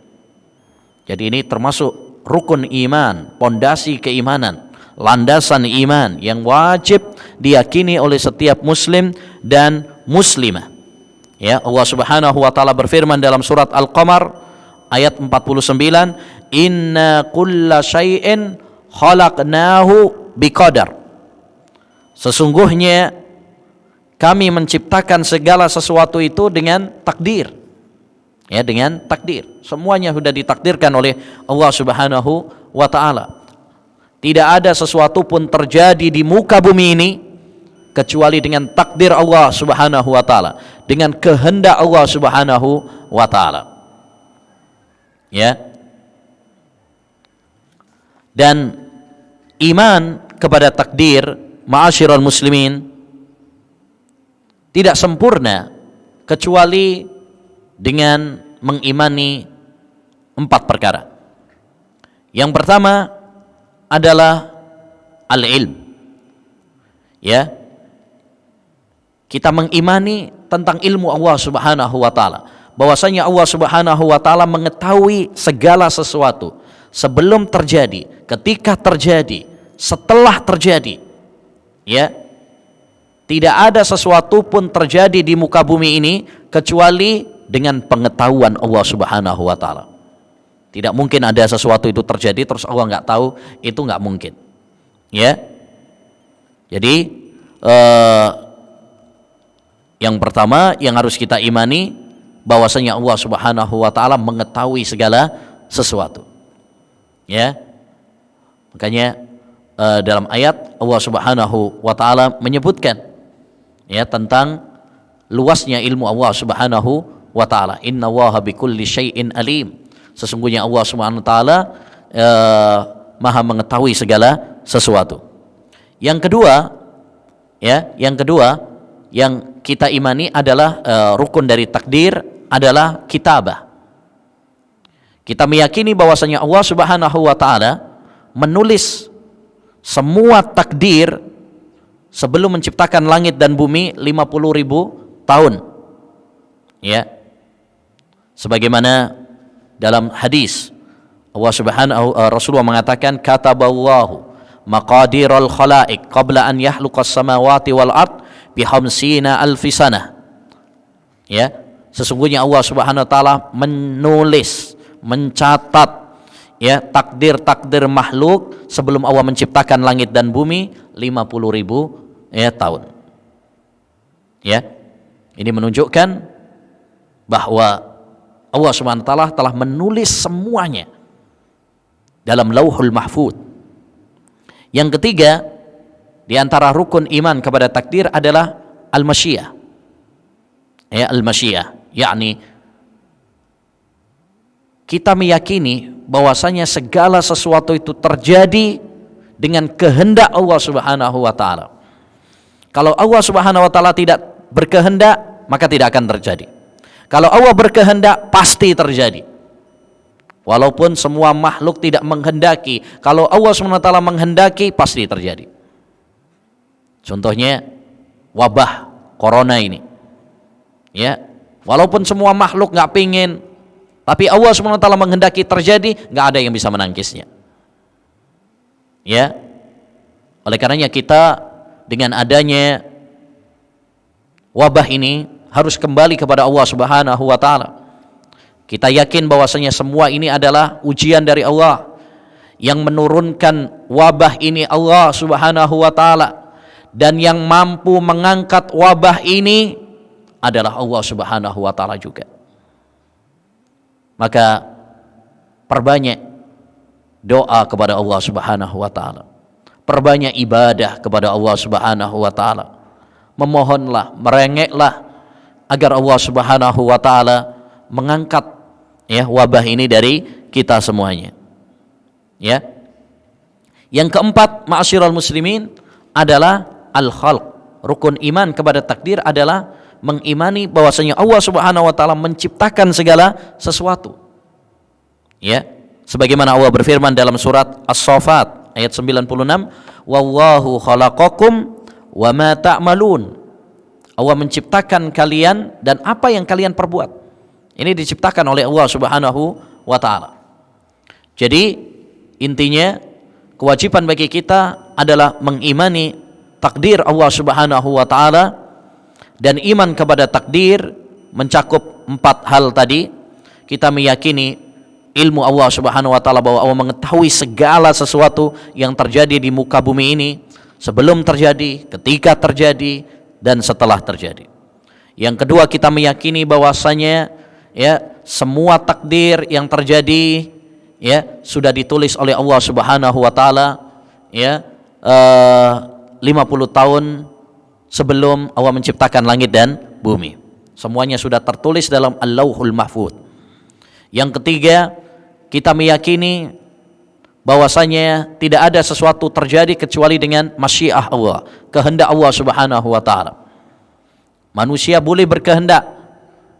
Jadi ini termasuk rukun iman, pondasi keimanan, landasan iman yang wajib diyakini oleh setiap muslim dan muslimah. Ya, Allah Subhanahu wa taala berfirman dalam surat Al-Qamar ayat 49, inna kulla syai'in khalaqnahu biqadar. Sesungguhnya kami menciptakan segala sesuatu itu dengan takdir. Ya, dengan takdir. Semuanya sudah ditakdirkan oleh Allah Subhanahu wa taala. Tidak ada sesuatu pun terjadi di muka bumi ini kecuali dengan takdir Allah Subhanahu wa taala, dengan kehendak Allah Subhanahu wa taala. Ya. Dan iman kepada takdir, ma'asyiral muslimin, tidak sempurna kecuali dengan mengimani 4 perkara. Yang pertama adalah al-ilm. Ya. Kita mengimani tentang ilmu Allah Subhanahu wa taala, bahwasanya Allah Subhanahu wa taala mengetahui segala sesuatu sebelum terjadi, ketika terjadi, setelah terjadi. Ya. Tidak ada sesuatu pun terjadi di muka bumi ini kecuali dengan pengetahuan Allah Subhanahu wa taala. Tidak mungkin ada sesuatu itu terjadi terus Allah nggak tahu, itu nggak mungkin. Ya. Jadi yang pertama yang harus kita imani bahwasanya Allah Subhanahu wa taala mengetahui segala sesuatu. Ya. Makanya dalam ayat Allah Subhanahu wa taala menyebutkan ya tentang luasnya ilmu Allah Subhanahu wa taala. Innallaha bikulli syai'in alim. Sesungguhnya Allah Subhanahu wa taala Maha mengetahui segala sesuatu. Yang kedua, ya, yang kita imani adalah rukun dari takdir adalah kitabah. Kita meyakini bahwasanya Allah Subhanahu wa taala menulis semua takdir sebelum menciptakan langit dan bumi 50.000 tahun. Ya. Sebagaimana dalam hadis Rasulullah mengatakan, kataballahu maqadiral khalaiq qabla an yakhluqas samawati wal ard bi 50 alfi sanah. Ya, sesungguhnya Allah Subhanahu wa taala menulis, mencatat ya takdir-takdir makhluk sebelum Allah menciptakan langit dan bumi 50.000 tahun. Ya. Ini menunjukkan bahwa Allah Subhanahu wa taala telah menulis semuanya dalam Lauhul Mahfuz. Yang ketiga di antara rukun iman kepada takdir adalah al-masyiah. Ya, al-masyiah, yakni kita meyakini bahwasanya segala sesuatu itu terjadi dengan kehendak Allah Subhanahu wa taala. Kalau Allah Subhanahu wa taala tidak berkehendak, maka tidak akan terjadi. Kalau Allah berkehendak, pasti terjadi. Walaupun semua makhluk tidak menghendaki, kalau Allah Subhanahu wa taala menghendaki, pasti terjadi. Contohnya wabah corona ini. Ya, walaupun semua makhluk nggak pingin, tapi Allah Subhanahu wa taala menghendaki terjadi, nggak ada yang bisa menangkisnya. Ya. Oleh karenanya kita dengan adanya wabah ini harus kembali kepada Allah Subhanahu wa taala. Kita yakin bahwasanya semua ini adalah ujian dari Allah. Yang menurunkan wabah ini Allah Subhanahu wa taala, dan yang mampu mengangkat wabah ini adalah Allah Subhanahu wa taala juga. Maka perbanyak doa kepada Allah Subhanahu wa taala. Perbanyak ibadah kepada Allah Subhanahu wa taala. Memohonlah, merengeklah agar Allah Subhanahu wa taala mengangkat wabah ini dari kita semuanya. Ya. Yang keempat, ma'asyiral muslimin, adalah al-khalq. Rukun iman kepada takdir adalah mengimani bahwasanya Allah Subhanahu wa taala menciptakan segala sesuatu. Ya. Sebagaimana Allah berfirman dalam surat As-Saffat ayat 96, wallahu khalaqakum wa ma ta'malun. Allah menciptakan kalian dan apa yang kalian perbuat. Ini diciptakan oleh Allah Subhanahu wa taala. Jadi intinya kewajiban bagi kita adalah mengimani takdir Allah Subhanahu wa taala, dan iman kepada takdir mencakup 4 hal tadi. Kita meyakini ilmu Allah Subhanahu wa taala, bahwa Allah mengetahui segala sesuatu yang terjadi di muka bumi ini, sebelum terjadi, ketika terjadi, dan setelah terjadi. Yang kedua, kita meyakini bahwasanya semua takdir yang terjadi sudah ditulis oleh Allah Subhanahu wa taala 50 tahun sebelum Allah menciptakan langit dan bumi. Semuanya sudah tertulis dalam Al-Lauhul Mahfuz. Yang ketiga, kita meyakini bahwasanya tidak ada sesuatu terjadi kecuali dengan masyiah Allah, kehendak Allah Subhanahu wa taala. Manusia boleh berkehendak,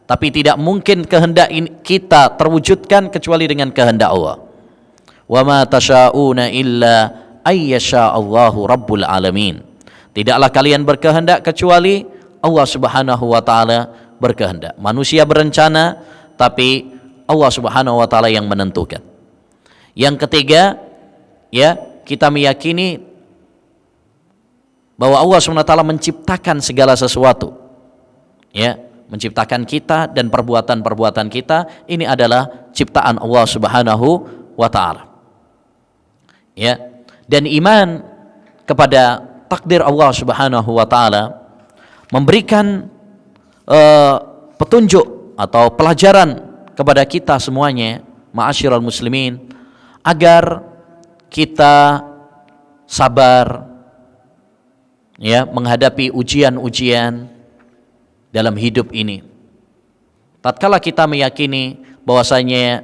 tapi tidak mungkin kehendak kita terwujudkan kecuali dengan kehendak Allah. Wa ma tasyauna illa ayyasha Allahu rabbul alamin. Tidaklah kalian berkehendak kecuali Allah Subhanahu wa taala berkehendak. Manusia berencana, tapi Allah Subhanahu wa taala yang menentukan. Yang ketiga, kita meyakini bahwa Allah Subhanahu wa taala menciptakan segala sesuatu. Menciptakan kita dan perbuatan-perbuatan kita ini adalah ciptaan Allah Subhanahu wa taala. Dan iman kepada takdir Allah Subhanahu wa taala memberikan petunjuk atau pelajaran kepada kita semuanya, ma'asyiral muslimin, agar kita sabar menghadapi ujian-ujian dalam hidup ini. Tatkala kita meyakini bahwasanya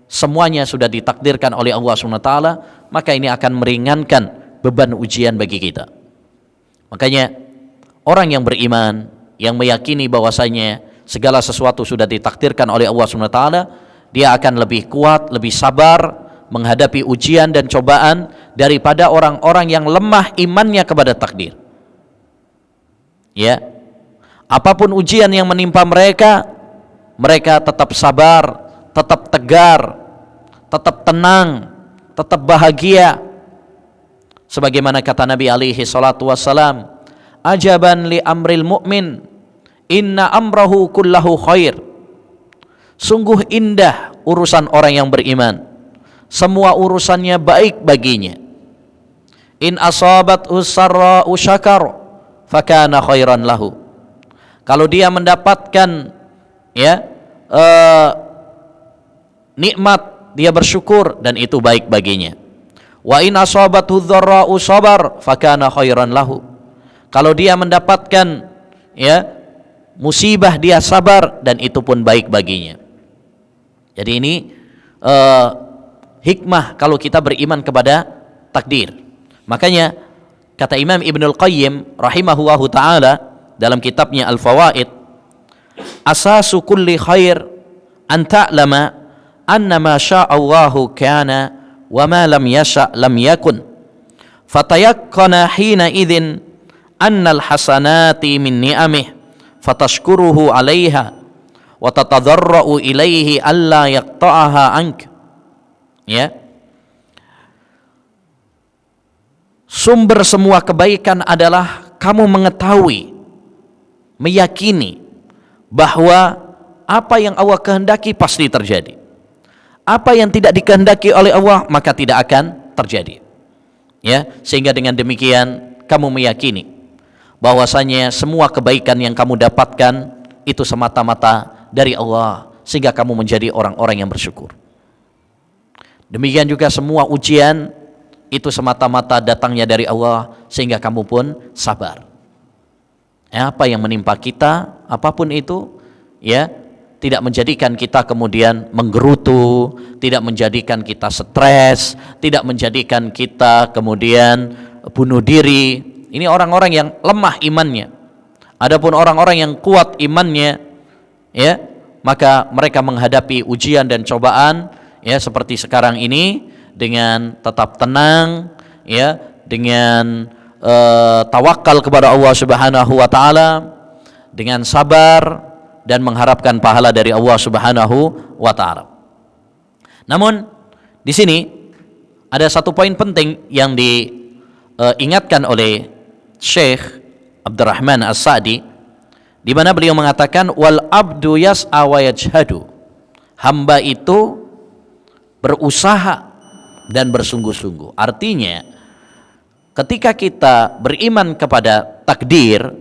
semuanya sudah ditakdirkan oleh Allah Subhanahu wa taala, maka ini akan meringankan beban ujian bagi kita. Makanya orang yang beriman, yang meyakini bahwasanya segala sesuatu sudah ditakdirkan oleh Allah Subhanahu wa taala, dia akan lebih kuat, lebih sabar menghadapi ujian dan cobaan daripada orang-orang yang lemah imannya kepada takdir. Apapun ujian yang menimpa mereka, mereka tetap sabar, tetap tegar, tetap tenang, tetap bahagia. Sebagaimana kata Nabi alaihi salatu wassalam, ajaban li amril mu'min, inna amrahu kullahu khair. Sungguh indah urusan orang yang beriman, semua urusannya baik baginya. In asabat usarra'u syakar fakana khairan lahu. Kalau dia mendapatkan nikmat, dia bersyukur dan itu baik baginya. Wa in asabathu dharra'u sabar fakana khairan lahu. Kalau dia mendapatkan musibah, dia sabar dan itu pun baik baginya. Jadi ini hikmah kalau kita beriman kepada takdir. Makanya kata Imam Ibnul Qayyim rahimahullahu taala dalam kitabnya Al-Fawaid, asasu kulli khair an ta'lama anna ma sya'allahu kana wa ma lam yasha' lam yakun fatayaqqana hina idzin anna al-hasanati min ni'amih fatashkuruhu 'alaiha wa tatadarra'u ilaihi alla yaqta'aha anka. Ya, sumber semua kebaikan adalah kamu mengetahui, meyakini bahwa apa yang Allah kehendaki pasti terjadi. Apa yang tidak dikehendaki oleh Allah maka tidak akan terjadi. Ya, sehingga dengan demikian kamu meyakini bahwasanya semua kebaikan yang kamu dapatkan itu semata-mata dari Allah, sehingga kamu menjadi orang-orang yang bersyukur. Demikian juga semua ujian itu semata-mata datangnya dari Allah, sehingga kamu pun sabar. Ya, apa yang menimpa kita, apapun itu, ya, tidak menjadikan kita kemudian menggerutu, tidak menjadikan kita stres, tidak menjadikan kita kemudian bunuh diri. Ini orang-orang yang lemah imannya. Adapun orang-orang yang kuat imannya, ya, maka mereka menghadapi ujian dan cobaan, ya, seperti sekarang ini dengan tetap tenang, ya, dengan tawakal kepada Allah Subhanahu wa taala, dengan sabar dan mengharapkan pahala dari Allah Subhanahu wa taala. Namun di sini ada satu poin penting yang diingatkan oleh Syekh Abdurrahman As-Sa'di, di mana beliau mengatakan wal abdu yas'a wa yajhadu. Hamba itu berusaha dan bersungguh-sungguh. Artinya ketika kita beriman kepada takdir,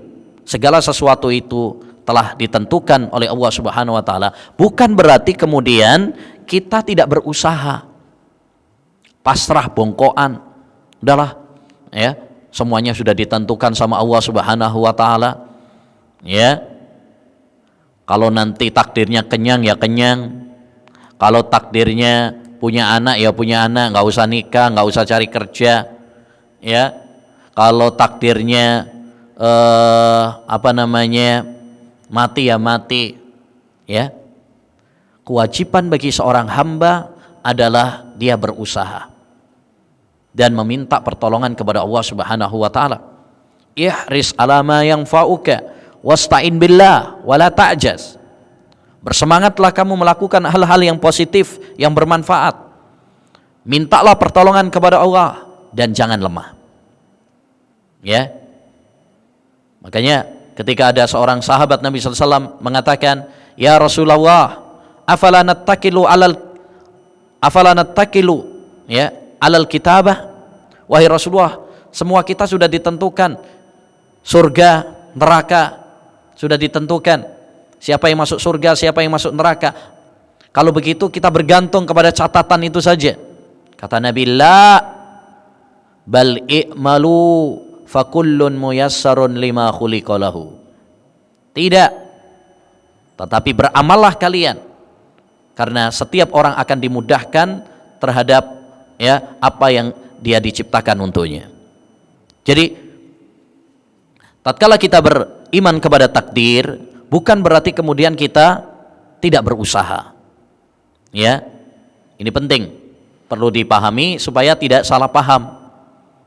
segala sesuatu itu telah ditentukan oleh Allah Subhanahu wa taala, bukan berarti kemudian kita tidak berusaha, pasrah bongkoan, udahlah, ya, semuanya sudah ditentukan sama Allah Subhanahu wa taala. Ya, kalau nanti takdirnya kenyang ya kenyang, kalau takdirnya punya anak ya punya anak, nggak usah nikah, nggak usah cari kerja. Ya, kalau takdirnya mati ya mati. Ya, kewajiban bagi seorang hamba adalah dia berusaha dan meminta pertolongan kepada Allah Subhanahu wa taala. Ihris ala ma yanfa'uka wasta'in billah wala ta'jaz. Bersemangatlah kamu melakukan hal-hal yang positif, yang bermanfaat. Mintalah pertolongan kepada Allah dan jangan lemah. Ya. Makanya ketika ada seorang sahabat Nabi sallallahu alaihi wasallam mengatakan, "Ya Rasulullah, afala nattakilu ya, alal kitabah?" Wahai Rasulullah, semua kita sudah ditentukan, surga, neraka sudah ditentukan, siapa yang masuk surga, siapa yang masuk neraka. Kalau begitu kita bergantung kepada catatan itu saja. Kata Nabi, la bal i'malu fakullun muyassarun lima khuliqa lahu. Tidak, tetapi beramallah kalian, karena setiap orang akan dimudahkan terhadap, ya, apa yang dia diciptakan untuknya. Jadi tatkala kita beriman kepada takdir, bukan berarti kemudian kita tidak berusaha. Ya, ini penting, perlu dipahami supaya tidak salah paham.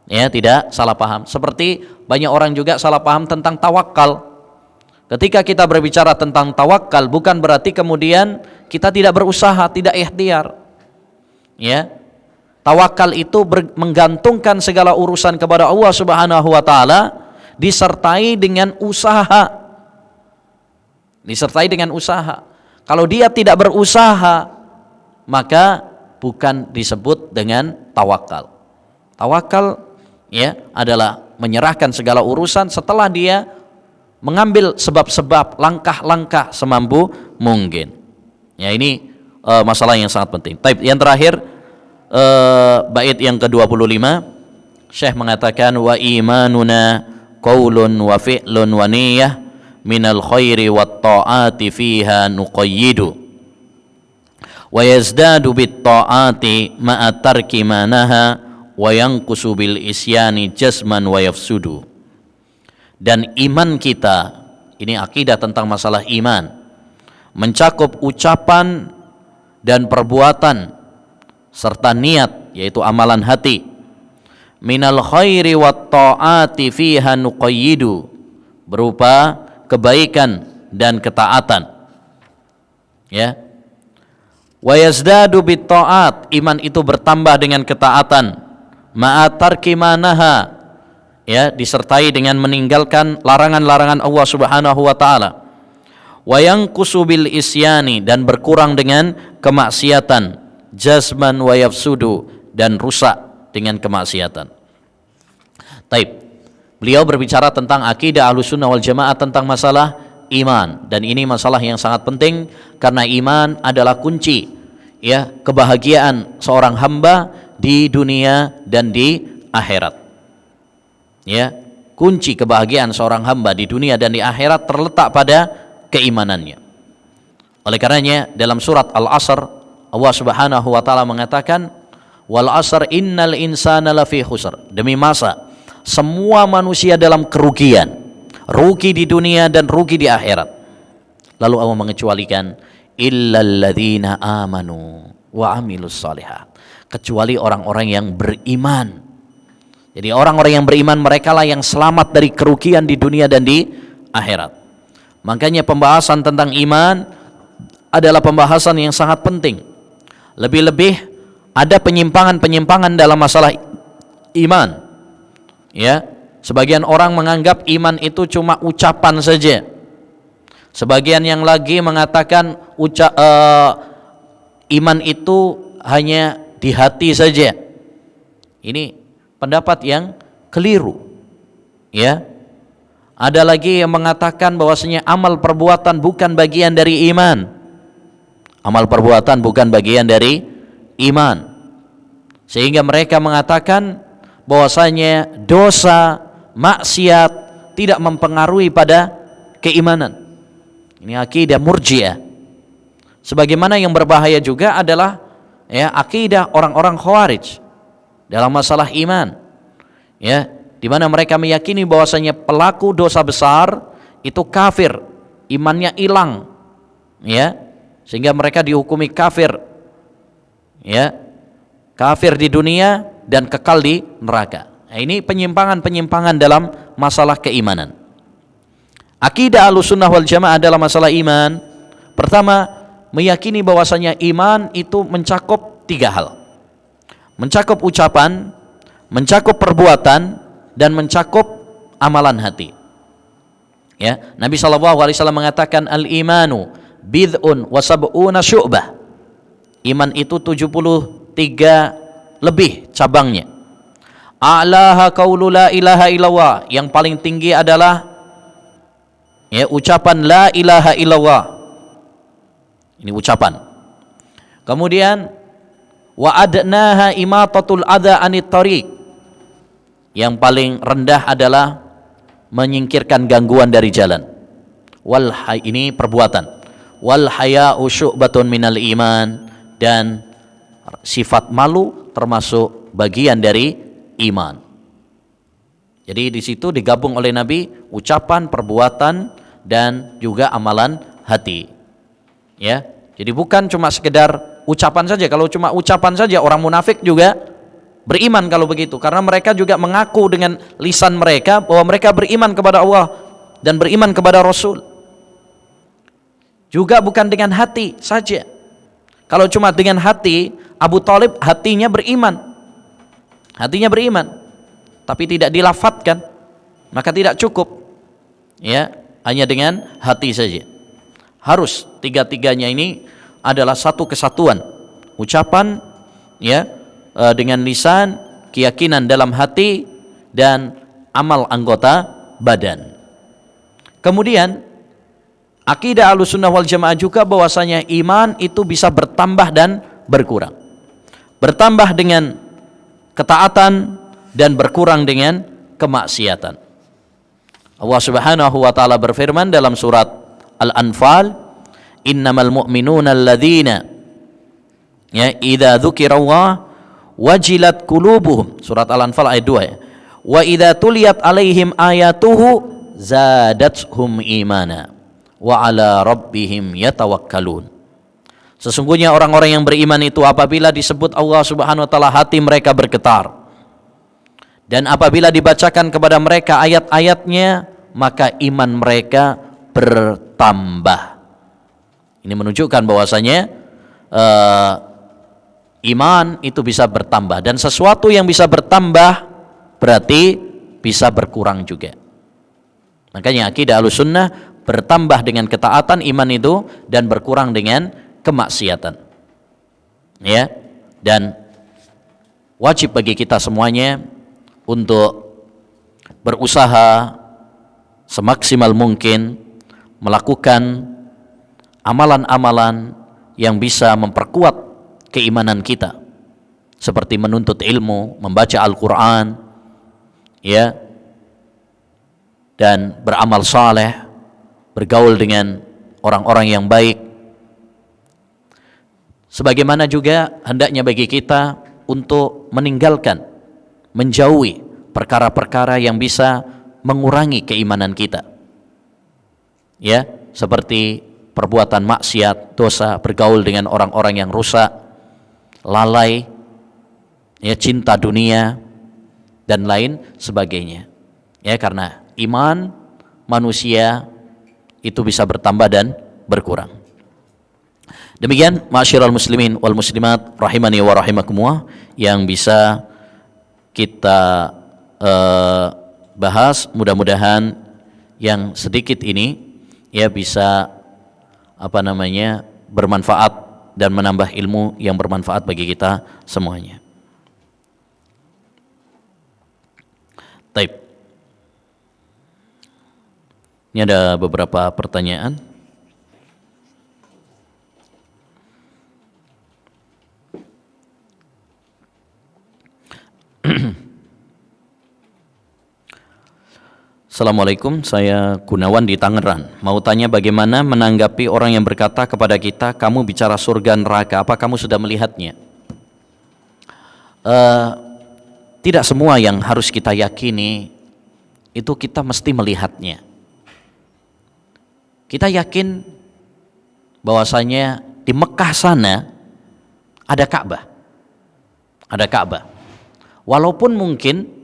Ya, tidak salah paham. Seperti banyak orang juga salah paham tentang tawakal. Ketika kita berbicara tentang tawakal, bukan berarti kemudian kita tidak berusaha, tidak ikhtiar. Ya, tawakal itu menggantungkan segala urusan kepada Allah Subhanahu wa taala, disertai dengan usaha. Disertai dengan usaha. Kalau dia tidak berusaha, maka bukan disebut dengan tawakal. Tawakal, ya, adalah menyerahkan segala urusan setelah dia mengambil sebab-sebab, langkah-langkah semampu mungkin. Ya, ini masalah yang sangat penting. Yang terakhir, bait yang ke-25, Syekh mengatakan wa imanuna qaulun wa fi'lun wa niyyah minal khairi wat ta'ati fiha nuqayyidu wa yazdadu bit ta'ati ma'a tarki ma naha wa yanqusu bil isyani jazman wa yafsudu. Dan iman kita, ini akidah tentang masalah iman, mencakup ucapan dan perbuatan serta niat, yaitu amalan hati. Minal khairi wat ta'ati fiha nuqayyidu, berupa kebaikan dan ketaatan. Ya. Wa yazdadu bit ta'at, iman itu bertambah dengan ketaatan. Ma'a tarki manaha, ya, disertai dengan meninggalkan larangan-larangan Allah Subhanahu wa taala. Wa yanqusu bil isyani, dan berkurang dengan kemaksiatan. Jazman wa yafsudu, dan rusak dengan kemaksiatan. Taib. Beliau berbicara tentang akidah Ahlussunnah wal Jamaah tentang masalah iman, dan ini masalah yang sangat penting karena iman adalah kunci, ya, kebahagiaan seorang hamba di dunia dan di akhirat. Ya, kunci kebahagiaan seorang hamba di dunia dan di akhirat terletak pada keimanannya. Oleh karenanya dalam surat Al-Asr Allah Subhanahu wa taala mengatakan, wal asr innal insana lafi khusr, demi masa semua manusia dalam kerugian, rugi di dunia dan rugi di akhirat. Lalu Allah mengecualikan illal ladzina amanu wa amilus shalihat, kecuali orang-orang yang beriman. Jadi orang-orang yang beriman, mereka lah yang selamat dari kerugian di dunia dan di akhirat. Makanya pembahasan tentang iman adalah pembahasan yang sangat penting. Lebih-lebih ada penyimpangan-penyimpangan dalam masalah iman. Ya, sebagian orang menganggap iman itu cuma ucapan saja. Sebagian yang lagi mengatakan iman itu hanya di hati saja. Ini pendapat yang keliru. Ya. Ada lagi yang mengatakan bahwasanya amal perbuatan bukan bagian dari iman. Amal perbuatan bukan bagian dari iman. Sehingga mereka mengatakan bahwasanya dosa, maksiat tidak mempengaruhi pada keimanan. Ini akidah Murji'ah. Sebagaimana yang berbahaya juga adalah, ya, akidah orang-orang Khawarij dalam masalah iman. Ya, di mana mereka meyakini bahwasanya pelaku dosa besar itu kafir, imannya hilang, ya, sehingga mereka dihukumi kafir, ya, kafir di dunia dan kekal di neraka. Nah, ini penyimpangan-penyimpangan dalam masalah keimanan. Akidah Ahlussunnah wal Jamaah dalam masalah iman, pertama, meyakini bahwasanya iman itu mencakup 3 hal. Mencakup ucapan, mencakup perbuatan, dan mencakup amalan hati. Ya, Nabi SAW mengatakan al-imanu bid'un wa sab'una syu'bah. Iman itu 73 lebih cabangnya. A'laha qaulu la ilaha illallah, yang paling tinggi adalah, ya, ucapan la ilaha illallah. Ini ucapan. Kemudian wa adnaha imatatul adza anit thariq, yang paling rendah adalah menyingkirkan gangguan dari jalan. Ini perbuatan. Wal haya'u syu'batun minal iman, dan sifat malu termasuk bagian dari iman. Jadi di situ digabung oleh Nabi ucapan, perbuatan, dan juga amalan hati. Ya, jadi bukan cuma sekedar ucapan saja. Kalau cuma ucapan saja, orang munafik juga beriman kalau begitu, karena mereka juga mengaku dengan lisan mereka bahwa mereka beriman kepada Allah dan beriman kepada Rasul. Juga bukan dengan hati saja. Kalau cuma dengan hati, Abu Thalib hatinya beriman, tapi tidak dilafadzkan, maka tidak cukup. Ya, hanya dengan hati saja. Harus tiga-tiganya ini adalah satu kesatuan. Ucapan, ya, dengan lisan, keyakinan dalam hati, dan amal anggota badan. Kemudian akidah Ahlussunnah wal Jamaah juga bahwasanya iman itu bisa bertambah dan berkurang. Bertambah dengan ketaatan dan berkurang dengan kemaksiatan. Allah Subhanahu wa taala berfirman dalam surat Al-Anfal, innamal mu'minuna alladzina, ya, idza dzukirallah wajilat qulubuhum, surat Al-Anfal ayat 2 ya. Wa idza tuliyat alaihim ayatuhu zadathum imana wa ala rabbihim yatawakkalun. Sesungguhnya orang-orang yang beriman itu apabila disebut Allah Subhanahu wa taala hati mereka bergetar. Dan apabila dibacakan kepada mereka ayat-ayatnya maka iman mereka bertambah. Ini menunjukkan bahwasanya iman itu bisa bertambah, dan sesuatu yang bisa bertambah berarti bisa berkurang juga. Makanya akidah Ahlussunnah bertambah dengan ketaatan iman itu dan berkurang dengan kemaksiatan. Ya, dan wajib bagi kita semuanya untuk berusaha semaksimal mungkin melakukan amalan-amalan yang bisa memperkuat keimanan kita, seperti menuntut ilmu, membaca Al-Quran, ya, dan beramal saleh, bergaul dengan orang-orang yang baik. Sebagaimana juga hendaknya bagi kita untuk meninggalkan, menjauhi perkara-perkara yang bisa mengurangi keimanan kita, ya, seperti perbuatan maksiat, dosa, bergaul dengan orang-orang yang rusak, lalai, ya, cinta dunia dan lain sebagainya. Ya, karena iman manusia itu bisa bertambah dan berkurang. Demikian ma'asyiral muslimin wal muslimat rahimani wa rahimakumullah yang bisa kita bahas. Mudah-mudahan yang sedikit ini ya bisa bermanfaat dan menambah ilmu yang bermanfaat bagi kita semuanya. Taib. Ini ada beberapa pertanyaan. Assalamualaikum, saya Gunawan di Tangerang. Mau tanya bagaimana menanggapi orang yang berkata kepada kita, kamu bicara surga neraka, apa kamu sudah melihatnya? Tidak semua yang harus kita yakini itu kita mesti melihatnya. Kita yakin bahwasanya di Mekah sana ada Ka'bah. Ada Ka'bah. Walaupun mungkin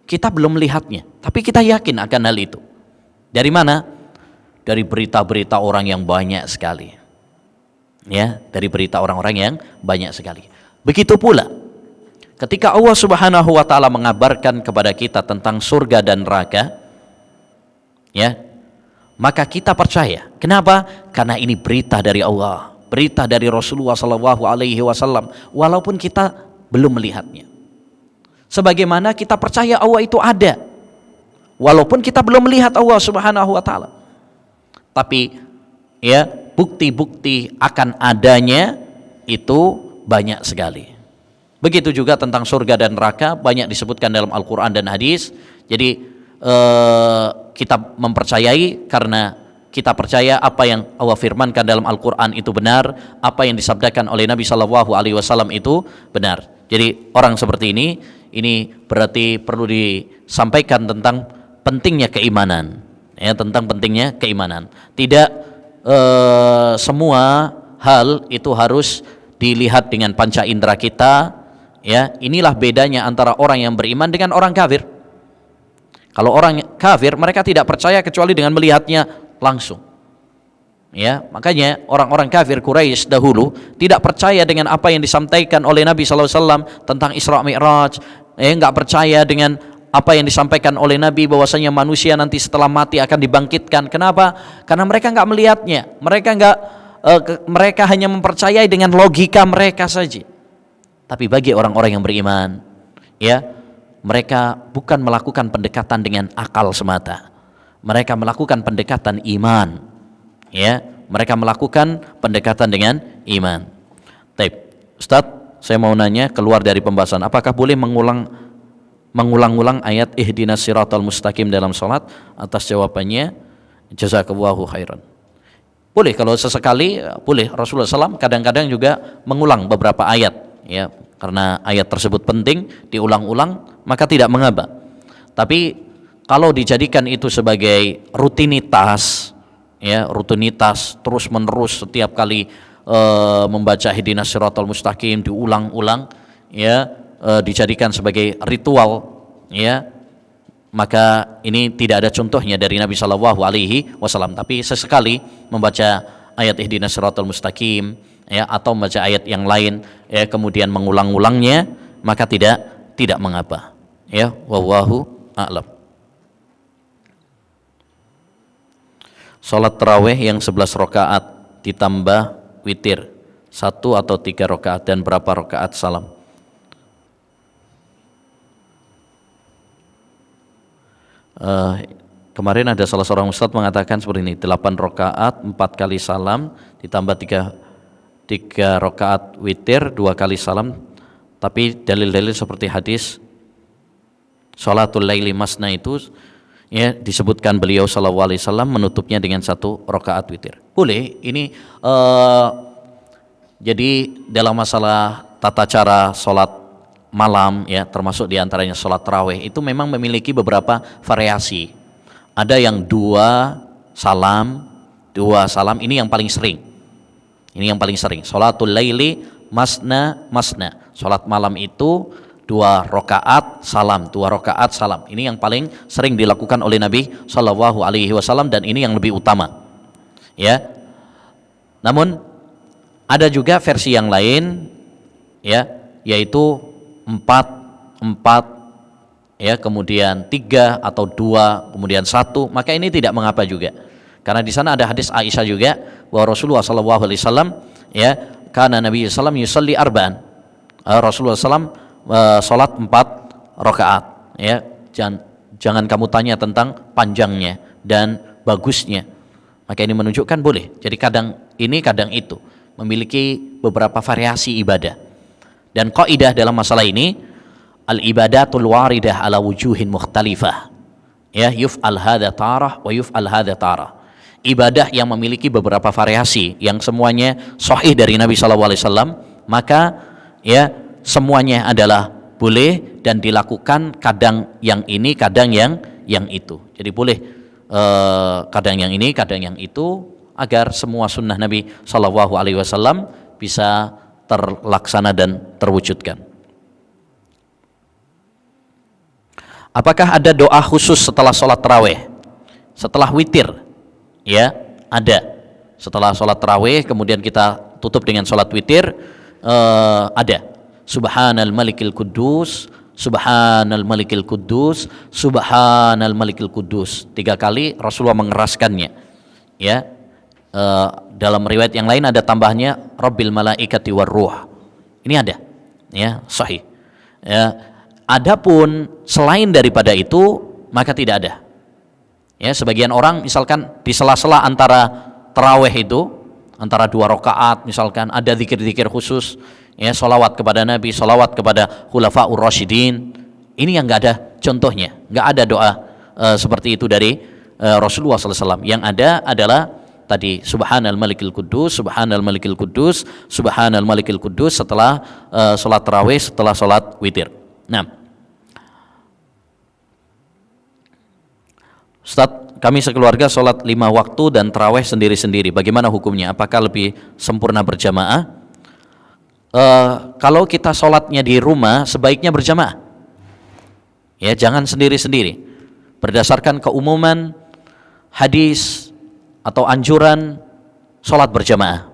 kita belum melihatnya, tapi kita yakin akan hal itu. Dari mana? Dari berita-berita orang yang banyak sekali. Ya, dari berita orang-orang yang banyak sekali. Begitu pula ketika Allah Subhanahu wa taala mengabarkan kepada kita tentang surga dan neraka, ya, maka kita percaya. Kenapa? Karena ini berita dari Allah, berita dari Rasulullah sallallahu alaihi wasallam, walaupun kita belum melihatnya. Sebagaimana kita percaya Allah itu ada, walaupun kita belum melihat Allah Subhanahu wa taala. Tapi ya, bukti-bukti akan adanya itu banyak sekali. Begitu juga tentang surga dan neraka, banyak disebutkan dalam Al-Qur'an dan hadis. Jadi kita mempercayai karena kita percaya apa yang Allah firmankan dalam Al-Qur'an itu benar, apa yang disabdakan oleh Nabi sallallahu alaihi wasallam itu benar. Jadi orang seperti ini berarti perlu disampaikan tentang pentingnya keimanan, ya, tentang pentingnya keimanan. Tidak semua hal itu harus dilihat dengan panca indera kita, ya. Inilah bedanya antara orang yang beriman dengan orang kafir. Kalau orang kafir mereka tidak percaya kecuali dengan melihatnya langsung. Ya, makanya orang-orang kafir Quraisy dahulu tidak percaya dengan apa yang disampaikan oleh Nabi SAW tentang Isra Mi'raj. Nggak percaya dengan apa yang disampaikan oleh Nabi bahwasanya manusia nanti setelah mati akan dibangkitkan. Kenapa? Karena mereka nggak melihatnya. Mereka hanya mempercayai dengan logika mereka saja. Tapi bagi orang-orang yang beriman, ya, mereka bukan melakukan pendekatan dengan akal semata. Mereka melakukan pendekatan iman. Ya, mereka melakukan pendekatan dengan iman. Taib. Ustadz, saya mau nanya keluar dari pembahasan, apakah boleh mengulang-ulang ayat ihdinas siratal mustaqim dalam salat? Atas jawabannya jazakallahu khairan. Boleh, kalau sesekali boleh. Rasulullah SAW kadang-kadang juga mengulang beberapa ayat, ya, karena ayat tersebut penting diulang-ulang maka tidak mengapa. Tapi kalau dijadikan itu sebagai rutinitas, ya rutinitas terus menerus setiap kali membaca ihdinas siratal mustaqim diulang-ulang, ya dijadikan sebagai ritual, ya maka ini tidak ada contohnya dari Nabi Shallallahu Alaihi Wasallam. Tapi sesekali membaca ayat ihdinas siratal mustaqim, ya atau membaca ayat yang lain, ya kemudian mengulang-ulangnya, maka tidak mengapa, ya wallahu a'lam. Salat tarawih yang 11 rakaat ditambah witir 1 atau 3 rakaat dan berapa rakaat salam? Kemarin ada salah seorang ustadz mengatakan seperti ini, 8 rakaat 4 kali salam ditambah 3 rakaat witir 2 kali salam. Tapi dalil-dalil seperti hadis sholatul laili masna itu, ya disebutkan beliau sallallahu alaihi wasallam menutupnya dengan 1 rakaat witir. Boleh, ini jadi dalam masalah tata cara sholat malam, ya termasuk diantaranya sholat tarawih itu memang memiliki beberapa variasi. Ada yang 2 salam ini yang paling sering. Ini yang paling sering. Sholatul laili masna. Sholat malam itu 2 rakaat salam, 2 rakaat salam. Ini yang paling sering dilakukan oleh Nabi Shallallahu Alaihi Wasallam dan ini yang lebih utama. Ya. Namun ada juga versi yang lain, ya, yaitu 4, ya kemudian 3 atau 2, kemudian 1. Maka ini tidak mengapa juga. Karena di sana ada hadis Aisyah juga bahwa Rasulullah Shallallahu Alaihi Wasallam, ya, karena Nabi Sallam yusalli arba'an. Rasulullah Sallam sholat 4 rakaat, ya. Jangan kamu tanya tentang panjangnya dan bagusnya. Maka ini menunjukkan boleh. Jadi kadang ini kadang itu, memiliki beberapa variasi ibadah. Dan kaidah dalam masalah ini, al ibadatul waridah ala wujuhin mukhtalifah, ya yuf'al hadza tarah wa yuf'al hadza tarah. Ibadah yang memiliki beberapa variasi yang semuanya sahih dari Nabi sallallahu alaihi wasallam, maka ya semuanya adalah boleh dan dilakukan, kadang yang ini, kadang yang itu. Jadi boleh kadang yang ini, kadang yang itu, agar semua sunnah Nabi sallallahu alaihi wasallam bisa terlaksana dan terwujudkan. Apakah ada doa khusus setelah sholat tarawih, setelah witir? Ya, ada. Setelah sholat tarawih kemudian kita tutup dengan sholat witir, ada. Subhanal malikil kudus, subhanal malikil kudus, subhanal malikil kudus. 3 kali Rasulullah mengeraskannya. Ya, dalam riwayat yang lain ada tambahnya Rabbil malaikati warruh. Ini ada, ya sahih. Ya, adapun selain daripada itu maka tidak ada. Ya, sebagian orang misalkan di sela-sela antara tarawih itu, antara 2 rakaat misalkan ada zikir-zikir khusus, ya sholawat kepada Nabi, sholawat kepada Khulafaur Rasyidin. Ini yang nggak ada contohnya, nggak ada doa seperti itu dari Rasulullah SAW. Yang ada adalah tadi subhanal malikil kudus, subhanal malikil kudus, subhanal malikil kudus setelah sholat tarawih, setelah sholat witir. Nah, Ustaz, kami sekeluarga sholat 5 waktu dan tarawih sendiri-sendiri. Bagaimana hukumnya? Apakah lebih sempurna berjamaah? Kalau kita sholatnya di rumah, sebaiknya berjamaah. Ya, jangan sendiri-sendiri. Berdasarkan keumuman hadis atau anjuran sholat berjamaah.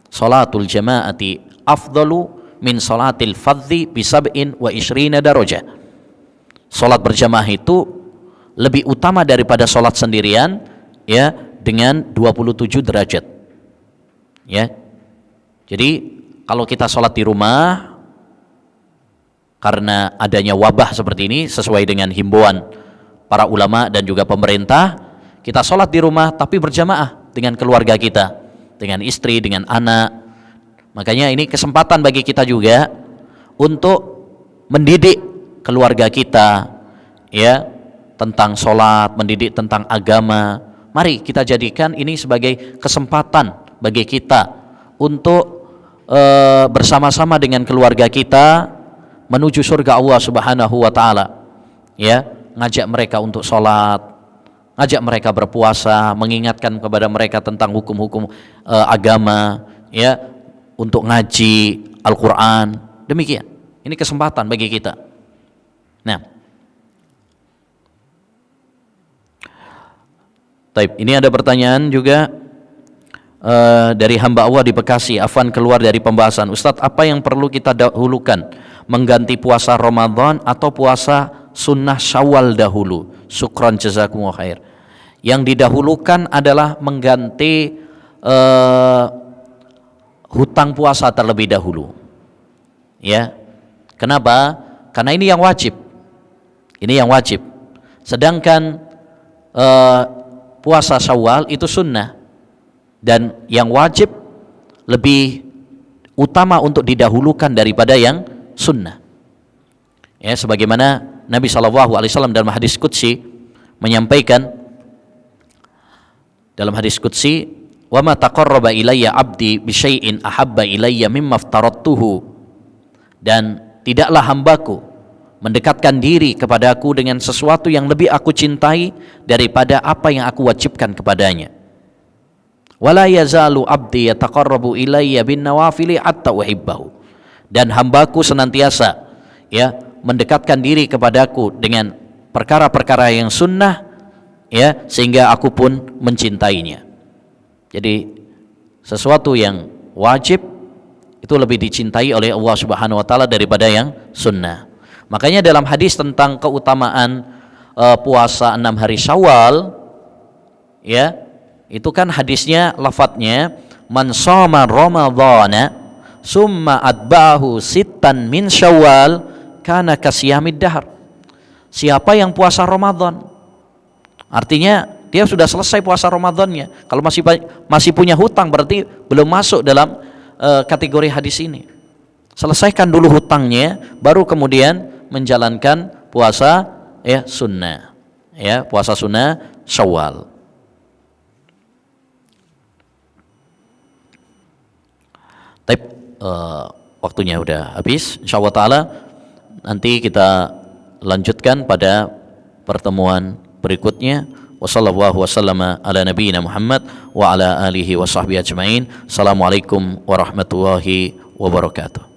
Sholatul jama'ati afdalu min sholatil fadhi bisab'in wa ishrina darajah. Sholat berjamaah itu lebih utama daripada sholat sendirian, ya, dengan 27 derajat. Ya. Jadi kalau kita sholat di rumah, karena adanya wabah seperti ini, sesuai dengan himbauan para ulama dan juga pemerintah, kita sholat di rumah tapi berjamaah dengan keluarga kita, dengan istri, dengan anak. Makanya ini kesempatan bagi kita juga untuk mendidik keluarga kita, ya, tentang sholat, mendidik tentang agama. Mari kita jadikan ini sebagai kesempatan bagi kita untuk bersama-sama dengan keluarga kita menuju surga Allah Subhanahu wa taala. Ya, ngajak mereka untuk sholat, ngajak mereka berpuasa, mengingatkan kepada mereka tentang hukum-hukum agama, ya, untuk ngaji Al-Qur'an. Demikian. Ini kesempatan bagi kita. Nah, taib, ini ada pertanyaan juga dari hamba Allah di Bekasi. Afwan, keluar dari pembahasan. Ustadz, apa yang perlu kita dahulukan? Mengganti puasa Ramadan atau puasa sunnah Syawal dahulu? Syukran jazakumullah khair. Yang didahulukan adalah mengganti hutang puasa terlebih dahulu. Ya. Kenapa? Karena ini yang wajib. Ini yang wajib. Sedangkan puasa Syawal itu sunnah, dan yang wajib lebih utama untuk didahulukan daripada yang sunnah. Ya, sebagaimana Nabi SAW dalam hadis qudsi menyampaikan, dalam hadis qudsi, wa ma taqarraba ilayya 'abdi bi syai'in ahabba ilayya mimma aftaradtuhu, dan tidaklah hambaku mendekatkan diri kepadaku dengan sesuatu yang lebih aku cintai daripada apa yang aku wajibkan kepadanya. Wala yazalu 'abdi yataqarrabu ilayya bin nawafili hatta uhibbahu, dan hambaku senantiasa, ya, mendekatkan diri kepadaku dengan perkara-perkara yang sunnah, ya, sehingga aku pun mencintainya. Jadi sesuatu yang wajib itu lebih dicintai oleh Allah Subhanahu wa taala daripada yang sunnah. Makanya dalam hadis tentang keutamaan puasa 6 hari Syawal, ya, itu kan hadisnya lafadznya man shoma ramadhana summa atba'ahu sittan min Syawal kana kasiyamid dahr. Siapa yang puasa Ramadan, artinya dia sudah selesai puasa Ramadannya. Kalau masih punya hutang, berarti belum masuk dalam kategori hadis ini. Selesaikan dulu hutangnya, baru kemudian menjalankan puasa, ya, sunnah, ya, puasa sunnah Syawal. Tapi waktunya udah habis. Insyaallah taala nanti kita lanjutkan pada pertemuan berikutnya. Wassallallahu wasallama ala nabiyyina Muhammad wa ala alihi wa sahbihi ajmain. Assalamualaikum warahmatullahi wabarakatuh.